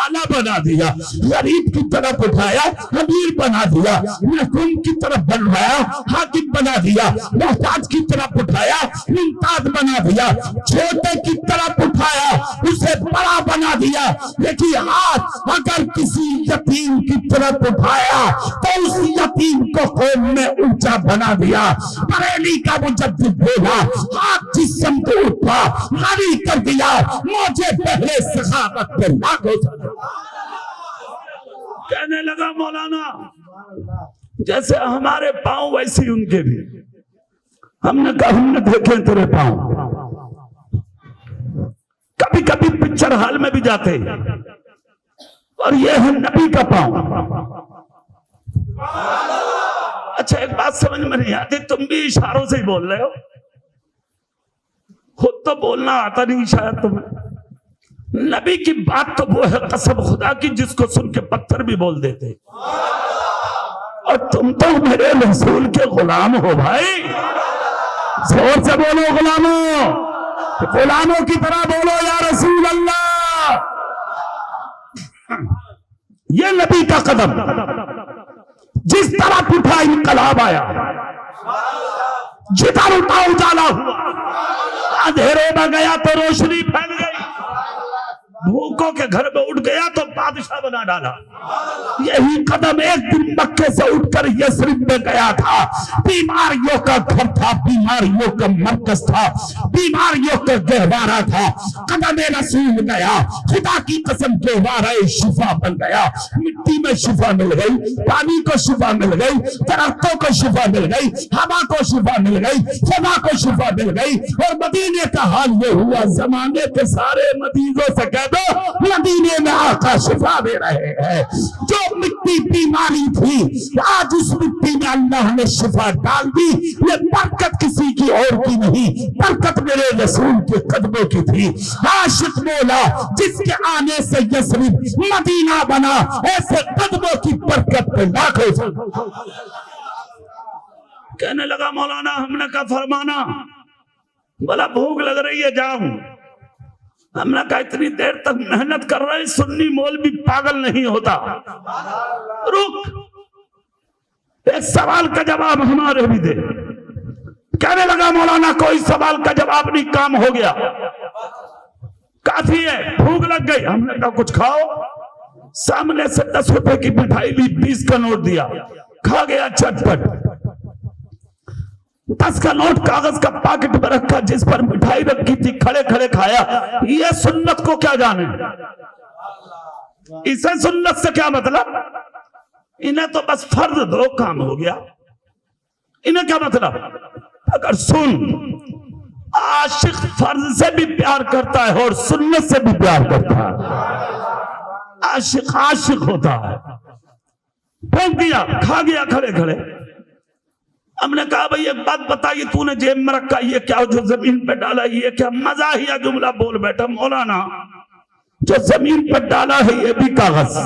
[SPEAKER 3] آلہ بنا دیا، غریب کی طرف اٹھایا امیر بنا دیا، محکوم کی طرف بنوایا حاکم بنا دیا، محتاج کی طرف اٹھایا ممتاز بنا دیا، چھوٹے کی طرف اٹھایا اسے بڑا بنا دیا، لیکن ہاتھ اگر کسی یتیم کی طرف اٹھایا تو اس یتیم کو قوم میں اونچا بنا دیا۔ بریلی کا مجدد بولا ہاتھ جسم کو اٹھا غنی کر دیا، مجھے پہلے سخاوت پہ لاگو۔ کہنے لگا مولانا جیسے ہمارے پاؤں ویسی ان کے بھی۔ ہم نے کہا ہم نے دیکھیں تیرے پاؤں، کبھی کبھی پکچر ہال میں بھی جاتے اور یہ ہے نبی کا پاؤں۔ اچھا ایک بات سمجھ میں نہیں آتی، تم بھی اشاروں سے ہی بول رہے ہو، خود تو بولنا آتا نہیں شاید تمہیں۔ نبی کی بات تو وہ ہے قسم خدا کی جس کو سن کے پتھر بھی بول دیتے، اور تم تو میرے رسول کے غلام ہو بھائی، زور سے بولو غلاموں، غلاموں کی طرح بولو یا رسول اللہ۔ یہ نبی کا قدم، جس طرح اٹھا انقلاب آیا، جدھر اٹھا اجالا ہوا، اندھیرے میں گیا تو روشنی پھیل گئی، بھوکوں کے گھر میں اٹھ گیا تو بادشاہ بنا ڈالا۔ یہی قدم ایک دن مکے سے اٹھ کر یثرب میں گیا تھا، بیماریوں کا گھر تھا، بیماریوں کا مرکز تھا، بیماریوں کا گہوارہ تھا۔ قدم رسول گیا، خدا کی قسم گہوارہ شفا بن گیا، مٹی میں شفا مل گئی، پانی کو شفا مل گئی، درختوں کو شفا مل گئی، ہوا کو شفا مل گئی، فضا کو شفا مل گئی۔ اور مدینے کا حال یہ ہوا، زمانے کے سارے مریضوں سے کہہ دو مدینے میں آقا شفا دے رہے ہیں۔ جو مٹی بیماری تھی آج اس مٹی میں اللہ نے شفا ڈال دی۔ یہ برکت کسی کی اور کی نہیں، برکت میرے رسول کے قدموں کی تھی۔ عاشق مولا جس کے آنے سے یثرب مدینہ بنا، ایسے قدموں کی برکت پہ لاکھوں۔ کہنے لگا مولانا ہم نے کہا فرمانا، بولا بھوک لگ رہی ہے جاؤں۔ ہم نے کہا اتنی دیر تک محنت کر رہے، سنی مولوی پاگل نہیں ہوتا، رک ایک سوال کا جواب ہمارے بھی دے۔ کہنے لگا مولانا کوئی سوال کا جواب نہیں، کام ہو گیا، کافی ہے، بھوک لگ گئی۔ ہم نے کہا کچھ کھاؤ۔ سامنے سے 10 روپے کی مٹھائی لی، 20 کا نوٹ دیا، کھا گیا چٹ پٹ۔ 10 کا نوٹ کاغذ کا پاکٹ میں رکھا جس پر مٹھائی رکھی تھی، کھڑے کھڑے کھایا۔ یہ سنت کو کیا جانے، اسے سنت سے کیا مطلب؟ انہیں تو بس فرض دو، کام ہو گیا۔ انہیں کیا مطلب؟ اگر سن، عاشق فرض سے بھی پیار کرتا ہے اور سنت سے بھی پیار کرتا ہے۔ عاشق عاشق ہوتا ہے۔ پھینک دیا، کھا گیا کھڑے کھڑے۔ ہم نے کہا بھئی ایک بات بتائیے، تو نے جیب میں رکھا یہ کیا جو زمین پہ ڈالا، یہ کیا؟ مزاحیہ جملہ بول بیٹھا مولانا، جو زمین پہ ڈالا ہے یہ بھی کاغذ۔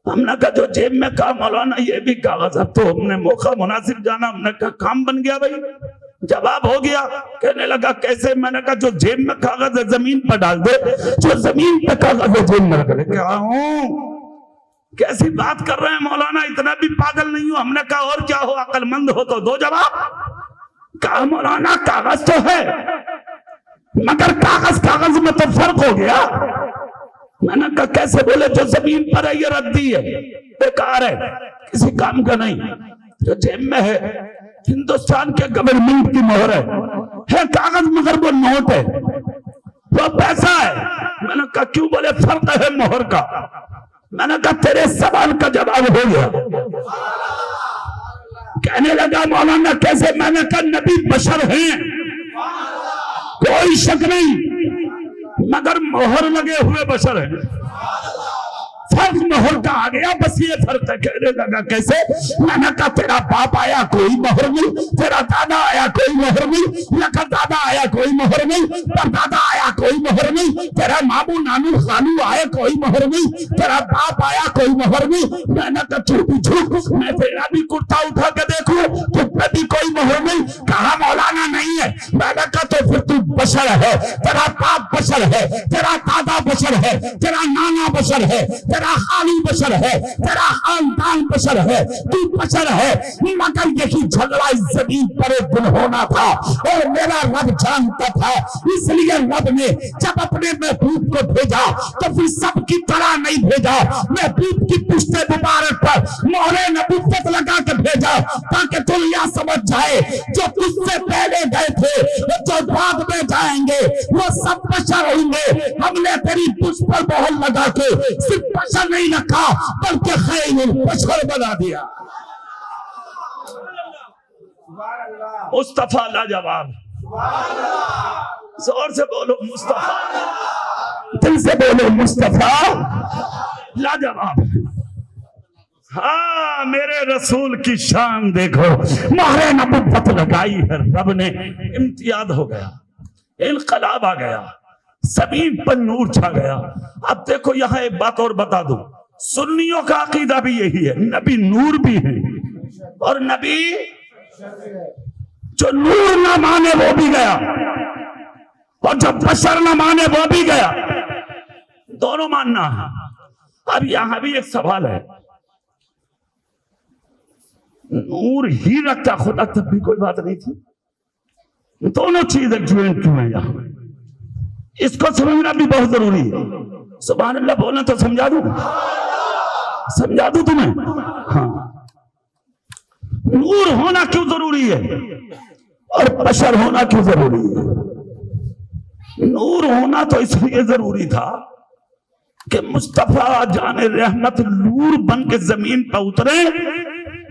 [SPEAKER 3] ہم نے کہا جو جیب میں، کہا مولانا یہ بھی کاغذ۔ اب تو ہم نے موقع مناسب جانا، ہم نے کہا کام بن گیا بھئی، جواب ہو گیا۔ کہنے لگا کیسے؟ میں نے کہا جو جیب میں کاغذ ہے زمین پہ ڈال دے، جو زمین پہ کاغذ ہے جیب میں رکھ لے۔ کیا ہوں کیسی بات کر رہے ہیں مولانا، اتنا بھی پاگل نہیں ہوں۔ ہم نے کہا اور کیا ہو، عقل مند ہو تو دو جواب۔ کہا مولانا کاغذ تو ہے مگر کاغذ میں تو فرق ہو گیا۔ میں نے کہا کیسے؟ بولے جو زمین پر ہے یہ ردی ہے، بیکار ہے، کسی کام کا نہیں۔ جو جیب میں ہے ہندوستان کے گورنمنٹ کی مہر ہے کاغذ مگر وہ نوٹ ہے، وہ پیسہ ہے۔ میں نے کہا کیوں؟ بولے فرق ہے مہر کا۔ میں نے کہا تیرے سوال کا جواب ہو گیا۔ کہنے لگا مولانا کیسے؟ میں نے کہا نبی بشر ہیں، کوئی شک نہیں، مگر مہر لگے ہوئے بشر ہیں۔ فرق مہر کا آ گیا، بس یہ فرق ہے۔ کہنے لگا کیسے؟ میں نے کہا تیرا باپ آیا کوئی مہر نہیں، تیرا دادا آیا کوئی مہر نہیں، لکھا دادا آیا کوئی مہر نہیں، پردادا آیا کوئی مہر نہیں، تیرا مامو نانو خالو آئے کوئی مہر نہیں، تیرا باپ آیا کوئی مہر نہیں۔ میں نے کہا تو بھی جھوٹ، میں تیرا بھی کرتا اٹھا کے دیکھوں تو پہ بھی کوئی مہر نہیں۔ کہا مولانا نہیں ہے۔ میں نے کہا تو پھر تو بشر ہے، تیرا باپ بشر ہے، تیرا دادا بشر ہے، تیرا نانا بشر ہے، تیرا خالو بشر ہے، تیرا خاندان بشر ہے، تو بشر ہے، مگر یہی جھگڑا اس زمین پر ایک دن ہونا تھا اور میرا رب جانتا تھا، اس لیے رب نے جب اپنے محبوب کو بھیجا تو پھر سب کی طرح نہیں بھیجا، محبوب کی پشت مبارک پر مہر نبوت لگا کے بھیجا تاکہ دنیا سمجھ جائے جو تجھ سے پہلے گئے تھے جو بعد میں جائیں گے وہ سب بشر ہوں گے۔ ہم نے تیری پشت پر مہر لگا کے صرف بشر نہیں رکھا بلکہ خیر البشر بنا دیا۔ مصطفیٰ لاجواب، زور سے بولو مصطفیٰ، دل سے بولو مصطفیٰ لاجواب۔ ہاں میرے رسول کی شان دیکھو، مہر نبوت لگائی ہے رب نے، امتیاز ہو گیا، انقلاب آ گیا، زمین پر نور چھا گیا۔ اب دیکھو یہاں ایک بات اور بتا دوں، سنیوں کا عقیدہ بھی یہی ہے، نبی نور بھی ہے اور نبی جو نور نہ مانے وہ بھی گیا اور جو بشر نہ مانے وہ بھی گیا، دونوں ماننا ہے۔ اب یہاں بھی ایک سوال ہے، نور ہی رکھتا خدا تب بھی کوئی بات نہیں تھی، دونوں چیزیں جوائنٹ کیوں ہیں یہاں؟ اس کو سمجھنا بھی بہت ضروری ہے۔ سبحان اللہ بولنا تو سمجھا دوں تمہیں؟ ہاں، نور ہونا کیوں ضروری ہے اور بشر ہونا کیوں ضروری ہے؟ نور ہونا تو اس لیے ضروری تھا کہ مصطفیٰ جان رحمت نور بن کے زمین پر اترے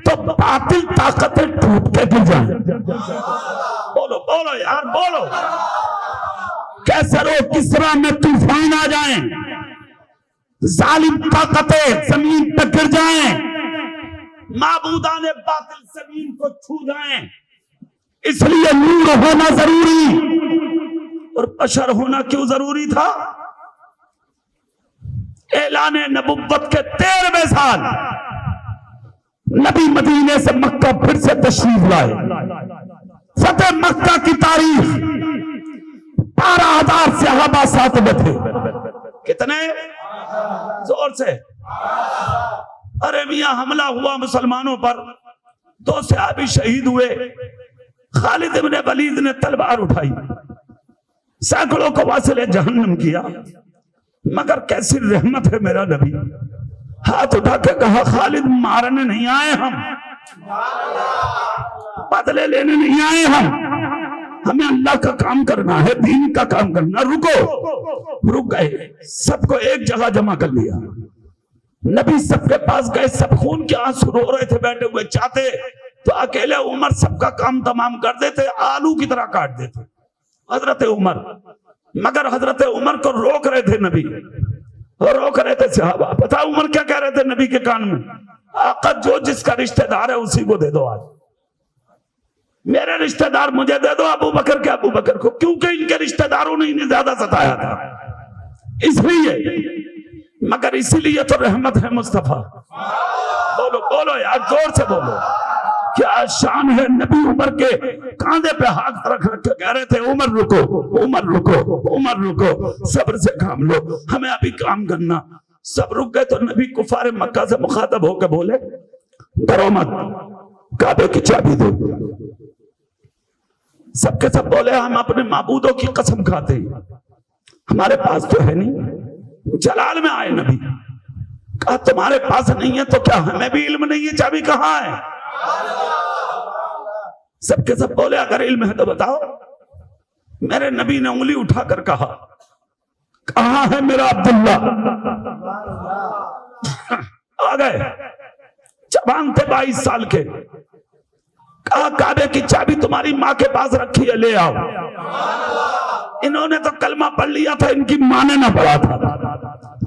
[SPEAKER 3] تو باطل طاقتیں ٹوٹ کے گر جائیں۔ بولو بولو یار بولو، کیسر و کسرا میں طوفان آ جائیں، ظالم طاقتیں زمین پہ گر جائیں، معبودان باطل زمین کو چھو جائیں، اس لیے نور ہونا ضروری اور بشر ہونا کیوں ضروری تھا؟ اعلان نبوت کے 13ویں سال نبی مدینے سے مکہ پھر سے تشریف لائے، فتح مکہ کی تاریخ 12,000 صحابہ ساتھ میں تھے۔ کتنے؟ زور سے، ارے میاں حملہ ہوا مسلمانوں پر، 2 صحابی شہید ہوئے، خالد ابن ولید نے تلوار اٹھائی، سینکڑوں کو واصل جہنم کیا، مگر کیسی رحمت ہے میرا نبی، ہاتھ اٹھا کے کہا خالد مارنے نہیں آئے ہم، بدلے لینے نہیں آئے ہمیں اللہ کا کام کرنا ہے، دین کا کام کرنا، رک گئے، سب کو ایک جگہ جمع کر لیا، نبی سب کے پاس گئے، سب خون کے آنسو رو رہے تھے بیٹھے ہوئے، چاہتے تو اکیلے عمر سب کا کام تمام کر دیتے، آلو کی طرح کاٹ دیتے حضرت عمر، مگر حضرت عمر کو روک رہے تھے نبی، روک رہے تھے صحابہ۔ پتہ عمر کیا کہہ رہے تھے نبی کے کان میں؟ آقا جو جس کا رشتہ دار ہے اسی کو دے دو، آج میرے رشتہ دار مجھے دے دو، ابو بکر کے ابو بکر کو، کیونکہ ان کے رشتہ داروں نے انہیں زیادہ ستایا تھا، اس لیے، مگر اسی لیے تو رحمت ہے مصطفیٰ۔ بولو بولو یار زور سے بولو، کیا شان ہے نبی عمر کے کاندھے پہ ہاتھ رکھ کے کہہ رہے تھے عمر رکو عمر رکو عمر رکو، صبر سے کام لو، ہمیں ابھی کام کرنا۔ سب رک گئے تو نبی کفار مکہ سے مخاطب ہو کے بولے ڈرو مت، کعبے کی چابی دو۔ سب کے سب بولے ہم اپنے معبودوں کی قسم کھاتے ہیں، ہمارے پاس تو ہے نہیں۔ جلال میں آئے نبی، کہا تمہارے پاس نہیں ہے تو کیا ہمیں بھی علم نہیں ہے چابی کہاں ہے؟ سب کے سب بولے اگر علم ہے تو بتاؤ۔ میرے نبی نے انگلی اٹھا کر کہا کہاں ہے میرا عبداللہ؟ آ گئے، جوان تھے 22 سال کے، کہا کعبے کی چابی تمہاری ماں کے پاس رکھی ہے، لے آؤ۔ انہوں نے تو کلمہ پڑھ لیا تھا، ان کی ماں نے نہ پڑھا تھا۔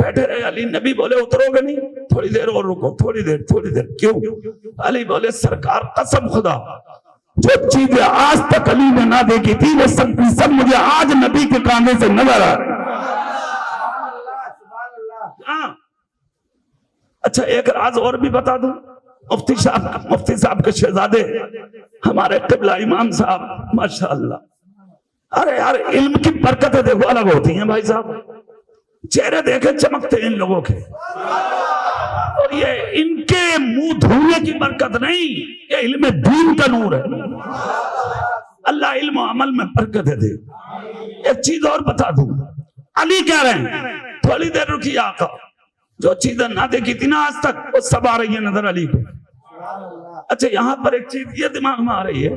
[SPEAKER 3] بیٹھے رہے. علی نبی بولے اترو گے نہیں؟ تھوڑی دیر اور رکو. تھوڑی دیر. کیوں؟ علی بولے سرکار قسم خدا جو چیزیں آج تک علی نے نہ دیکھی تھی وہ سب مجھے آج نبی کے کاندھے سے نظر آ رہی. اچھا ایک راز اور بھی بتا دوں. مفتی صاحب کے شہزادے ہمارے قبلہ امام صاحب ماشاءاللہ. ارے یار علم کی برکتیں دیکھو الگ ہوتی ہیں بھائی صاحب. چہرے دیکھے چمکتے ان لوگوں کے, اور یہ ان کے منہ دھونے کی برکت نہیں, یہ علم دین کا نور ہے. اللہ علم و عمل میں برکتیں دے. ایک چیز اور بتا دوں, علی کہہ رہے ہیں تھوڑی دیر رکیے آقا, جو چیزیں نہ دیکھی تھی نا آج تک وہ سب آ رہی ہے نظر علی کو. اچھا یہاں پر ایک چیز یہ دماغ میں آ رہی ہے,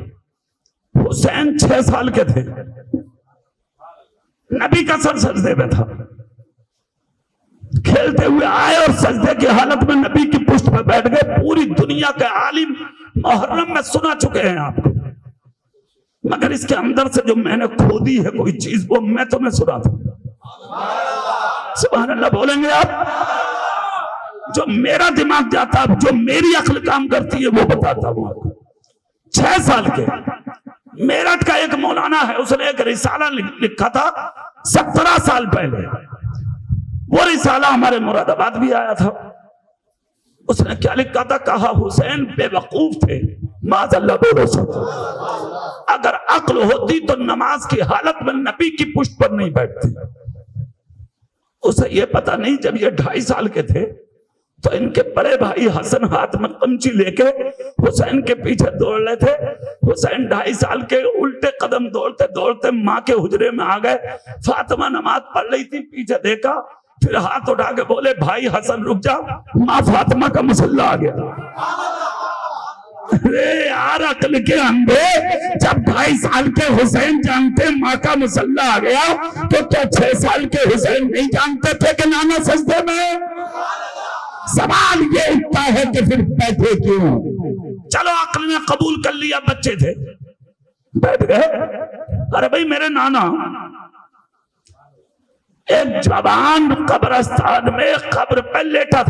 [SPEAKER 3] حسین 6 سال کے تھے, نبی کا سر سجدے میں تھا, کھیلتے ہوئے آئے اور سجدے کی حالت میں نبی کی پشت پہ بیٹھ گئے. پوری دنیا کے عالم محرم میں سنا چکے ہیں آپ کو, مگر اس کے اندر سے جو میں نے کھودی ہے کوئی چیز وہ میں تمہیں سنا تھا. سبحان اللہ بولیں گے آپ؟ جو میرا دماغ جاتا, جو میری عقل کام کرتی ہے وہ بتاتا ہوں آپ کو. 6 سال کے میرٹھ کا ایک مولانا ہے, اس نے ایک رسالہ لکھا تھا 17 سال پہلے. وہ رسالہ ہمارے مراد آباد بھی آیا تھا. اس نے کیا لکھا تھا؟ کہا حسین بے وقوف تھے, معاذ اللہ بولو سب. اگر عقل ہوتی تو نماز کی حالت میں نبی کی پشت پر نہیں بیٹھتی. اسے یہ پتا نہیں جب یہ 2.5 سال کے تھے تو ان کے بڑے بھائی حسن ہاتھ میں قمچی لے کے حسین کے پیچھے دوڑ رہے تھے. حسین 2.5 سال کے الٹے قدم دوڑتے دوڑتے ماں کے حجرے میں آ گئے. فاطمہ نماز پڑھ رہی تھی, پیچھے دیکھا, پھر ہاتھ اٹھا کے بولے بھائی حسن رک جا, ماں فاطمہ کا مسلح آ گیا. ارے یار عقل کے اندھے, جب 2.5 سال کے حسین جانتے ماں کا مسلح آ گیا تو کیا 6 سال کے حسین نہیں جانتے تھے کہ نانا سجدے میں؟ سوال یہ اٹھتا ہے کہ پھر بیٹھے کیوں؟ چلو عقل نے قبول کر لیا, بچے تھے بیٹھ گئے. ارے بھائی میرے نانا ایک جوان قبرستان میں قبر پہ لیٹا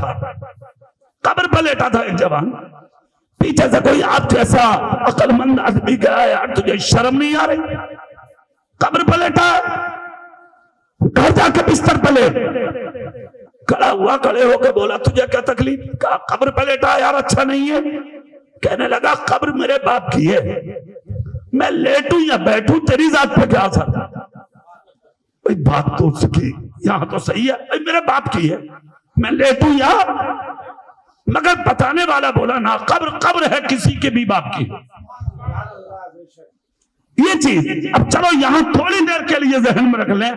[SPEAKER 3] تھا, ایک جوان. پیچھے سے کوئی آپ جیسا عقل مند آدمی کہا یار تجھے شرم نہیں آ رہی؟ قبر پہ لیٹا, گھر جا کے بستر پہ لیٹ. کھڑا ہوا, کھڑے ہو کے بولا تجھے کیا تکلیف؟ کہا قبر پہ لیٹا یار اچھا نہیں ہے. کہنے لگا قبر میرے باپ کی ہے, میں لیٹوں یا بیٹھوں تیری ذات پہ کیا اثر؟ بھئی بات تو اس کی یہاں تو صحیح ہے, بھئی میرے باپ کی ہے, میں لیٹوں یا, مگر بتانے والا بولا نا قبر ہے کسی کے بھی باپ کی. یہ چیز اب چلو یہاں تھوڑی دیر کے لیے ذہن میں رکھ لیں,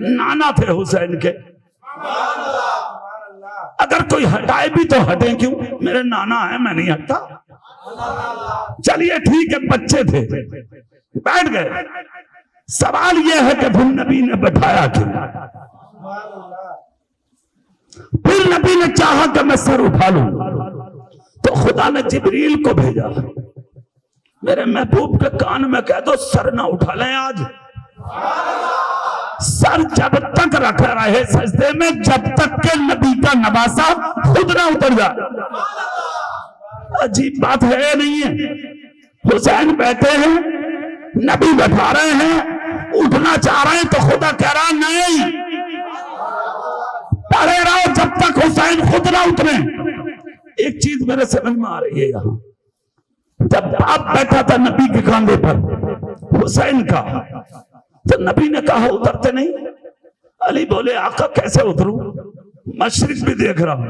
[SPEAKER 3] نانا تھے حسین کے. اگر کوئی ہٹائے بھی تو ہٹیں کیوں؟ میرے نانا ہے, میں نہیں ہٹتا. چلیے ٹھیک ہے, بچے تھے بیٹھ گئے. سوال یہ ہے کہ پھر نبی نے بٹھایا کیوں؟ پھر نبی نے چاہا کہ میں سر اٹھا لوں تو خدا نے جبریل کو بھیجا, میرے محبوب کے کان میں کہہ دو سر نہ اٹھا لیں آج. سر جب تک رکھا رہے سجدے میں, جب تک کہ نبی کا نواسا خود نہ اتر جائے. عجیب بات ہے نہیں ہے؟ حسین بیٹھے ہیں, نبی بٹھا رہے ہیں, اٹھنا چاہ رہے ہیں تو خدا کہہ رہا نہیں, پڑے رہو جب تک حسین خود نہ اترے. ایک چیز میرے سمجھ میں آ رہی ہے یہاں, جب باپ بیٹھا تھا نبی کے کاندھے پر حسین کا, تو نبی نے کہا اترتے نہیں. علی بولے آقا کیسے اتروں؟ مشرق بھی دیکھ رہا ہوں,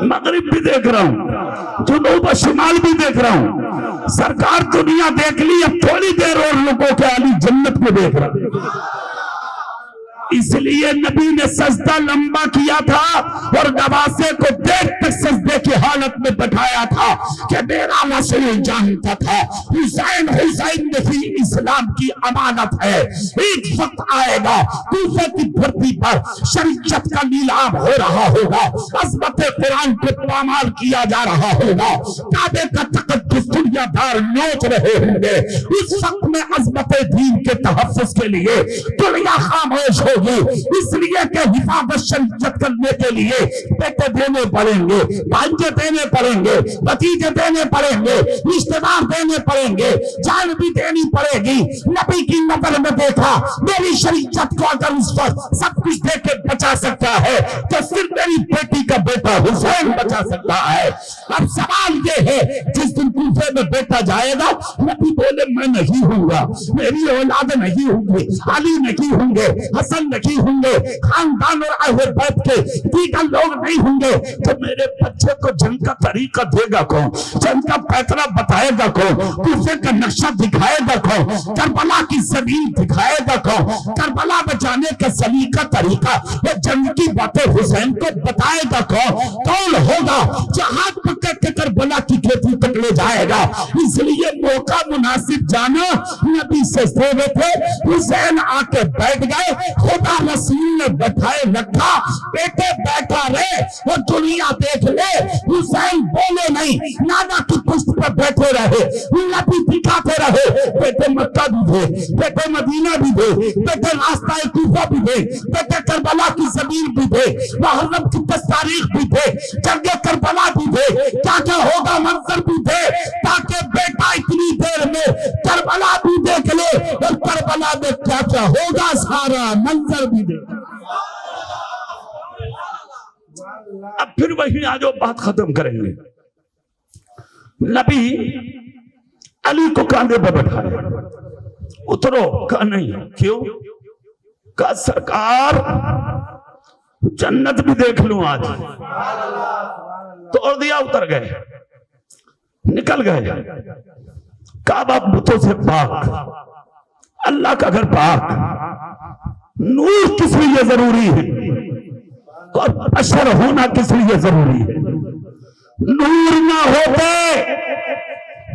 [SPEAKER 3] مغرب بھی دیکھ رہا ہوں, جنوب و شمال بھی دیکھ رہا ہوں. سرکار دنیا دیکھ لی, اب تھوڑی دیر اور لوگوں کے علی جنت کو دیکھ رہا ہے. اس لیے نبی نے سجدہ لمبا کیا تھا اور نواسے کو دیکھ کر سجدے کی حالت میں بٹھایا تھا کہ میرا وسیع جانتا تھا حسین نہیں, اس اسلام کی امانت ہے. ایک وقت آئے گا کوفے کی دھرتی پر شریعت کا نیلام ہو رہا ہوگا, عظمت قرآن کو پامال کیا جا رہا ہوگا, کعبے کا تقدس دنیا دار نوچ رہے ہوں گے. اس وقت میں عظمت دین کے تحفظ کے لیے دنیا خاموش ہوگی, اس لیے کہ حفاظت شریعت کرنے کے لیے بیٹے دینے پڑیں گے, بھانجے دینے پڑیں گے, بھتیجے دینے پڑیں گے, رشتے دار دینے پڑیں گے, جان بھی دینی پڑے گی. نبی کی نظر میں دیکھا میری شریعت کو اگر اس وقت سب کچھ دے کے بچا سکتا ہے تو صرف میری بیٹی کا بیٹا حسین بچا سکتا ہے. اب سوال یہ ہے جس دن کوفے میں بیٹا جائے گا نبی بولے میں نہیں ہوں گا, میری اولاد نہیں ہوں گی, علی نہیں ہوں گے, حسن نہیں ہوں گے, خاندان اور اہل بیت کے دیگر لوگ نہیں ہوں گے, تو میرے بچے کو جنگ کا طریقہ دے گا کون, جنگ کا پیترا بتائے گا کون, کوفے کا نقشہ دکھائے گا کون, کربلا کی زمین دکھائے گا کون, کربلا میں جانے کا سلیقہ طریقہ وہ جنگ کی باتیں حسین کو بتائے گا کون ہوگا جہاں پکڑ کے کربلا کی کھیتی تک لے جائے گا. اس لیے موقع مناسب جانا نبی سے سوے تھے, حسین آ کے بیٹھ گئے, خدا رسول نے بٹھائے رکھا, بیٹے بیٹھا رہے اور دنیا دیکھ لے. حسین بولے نہیں, نانا کی پشت پر بیٹھے رہے, نبی دکھاتے رہے, بیٹے مکہ بھی تھے, بیٹے مدینہ بھی تھے, بیٹے راستہ کوفہ بھی تھے, بیٹے کربلا کی زمین بھی تھے, محرم کی 10 تاریخ بھی تھے, جنگ کربلا بھی تھے, کیا کیا ہوگا منظر بھی تھے, تاکہ بیٹا اتنی دیر میں کربلا بھی دیکھ لے اور کربلا میں کیا کیا ہوگا سارا منظر بھی دیکھ. اب پھر وہی آج وہ بات ختم کریں گے. نبی علی کو کاندھے پہ بٹھائے, اترو, کہا نہیں, کیوں, کہا سرکار جنت بھی دیکھ لوں آج. توڑ دیا, اتر گئے, نکل گئے. کعبہ بتوں سے پاک, اللہ کا گھر پاک, نور کس لیے ضروری ہے اور بشر ہونا کس لیے ضروری ہے. نور نہ ہوتے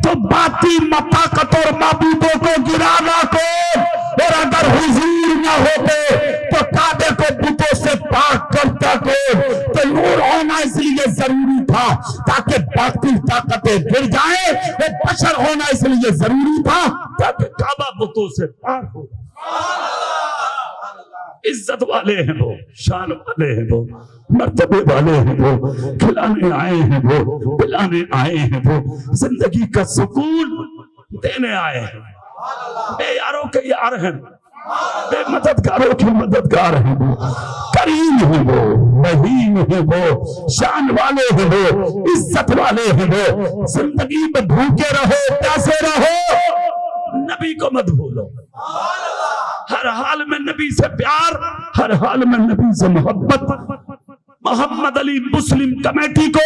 [SPEAKER 3] تو باقی مطاقت اور معبودوں کو گرانا کون, اور اگر حضور نہ ہوتے تو کعبے کو بتوں سے پاک کرتا کون. تو نور ہونا اس لیے ضروری تھا تاکہ باقی طاقتیں گر جائیں, اور بشر ہونا اس لیے ضروری تھا تاکہ کعبہ بتوں سے پاک ہو. عزت والے ہیں وہ, شان والے ہیں وہ, مرتبے والے ہیں وہ, کھلانے آئے ہیں وہ, پلانے آئے ہیں وہ, زندگی کا سکون دینے آئے ہیں. بے یاروں کے یار ہیں, بے مددگاروں کے مددگار ہیں وہ, کریم ہیں وہ, رحیم ہیں وہ, شان والے ہیں وہ, عزت والے ہیں وہ. زندگی میں بھوکے رہو, پیاسے رہو, نبی کو مت بھولو. ہر حال میں نبی سے پیار, ہر حال میں نبی سے محبت. محمد علی مسلم کمیٹی کو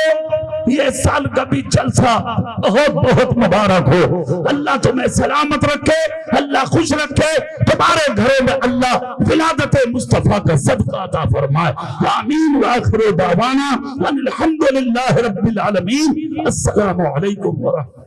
[SPEAKER 3] یہ سال کا بھی جلسہ بہت بہت مبارک ہو. اللہ تمہیں سلامت رکھے, اللہ خوش رکھے, تمہارے گھروں میں اللہ ولادت مصطفیٰ کا صدقہ عطا فرمائے. آمین. وآخر دعوانا ان الحمدللہ رب العالمین. السلام علیکم ورحمۃ اللہ.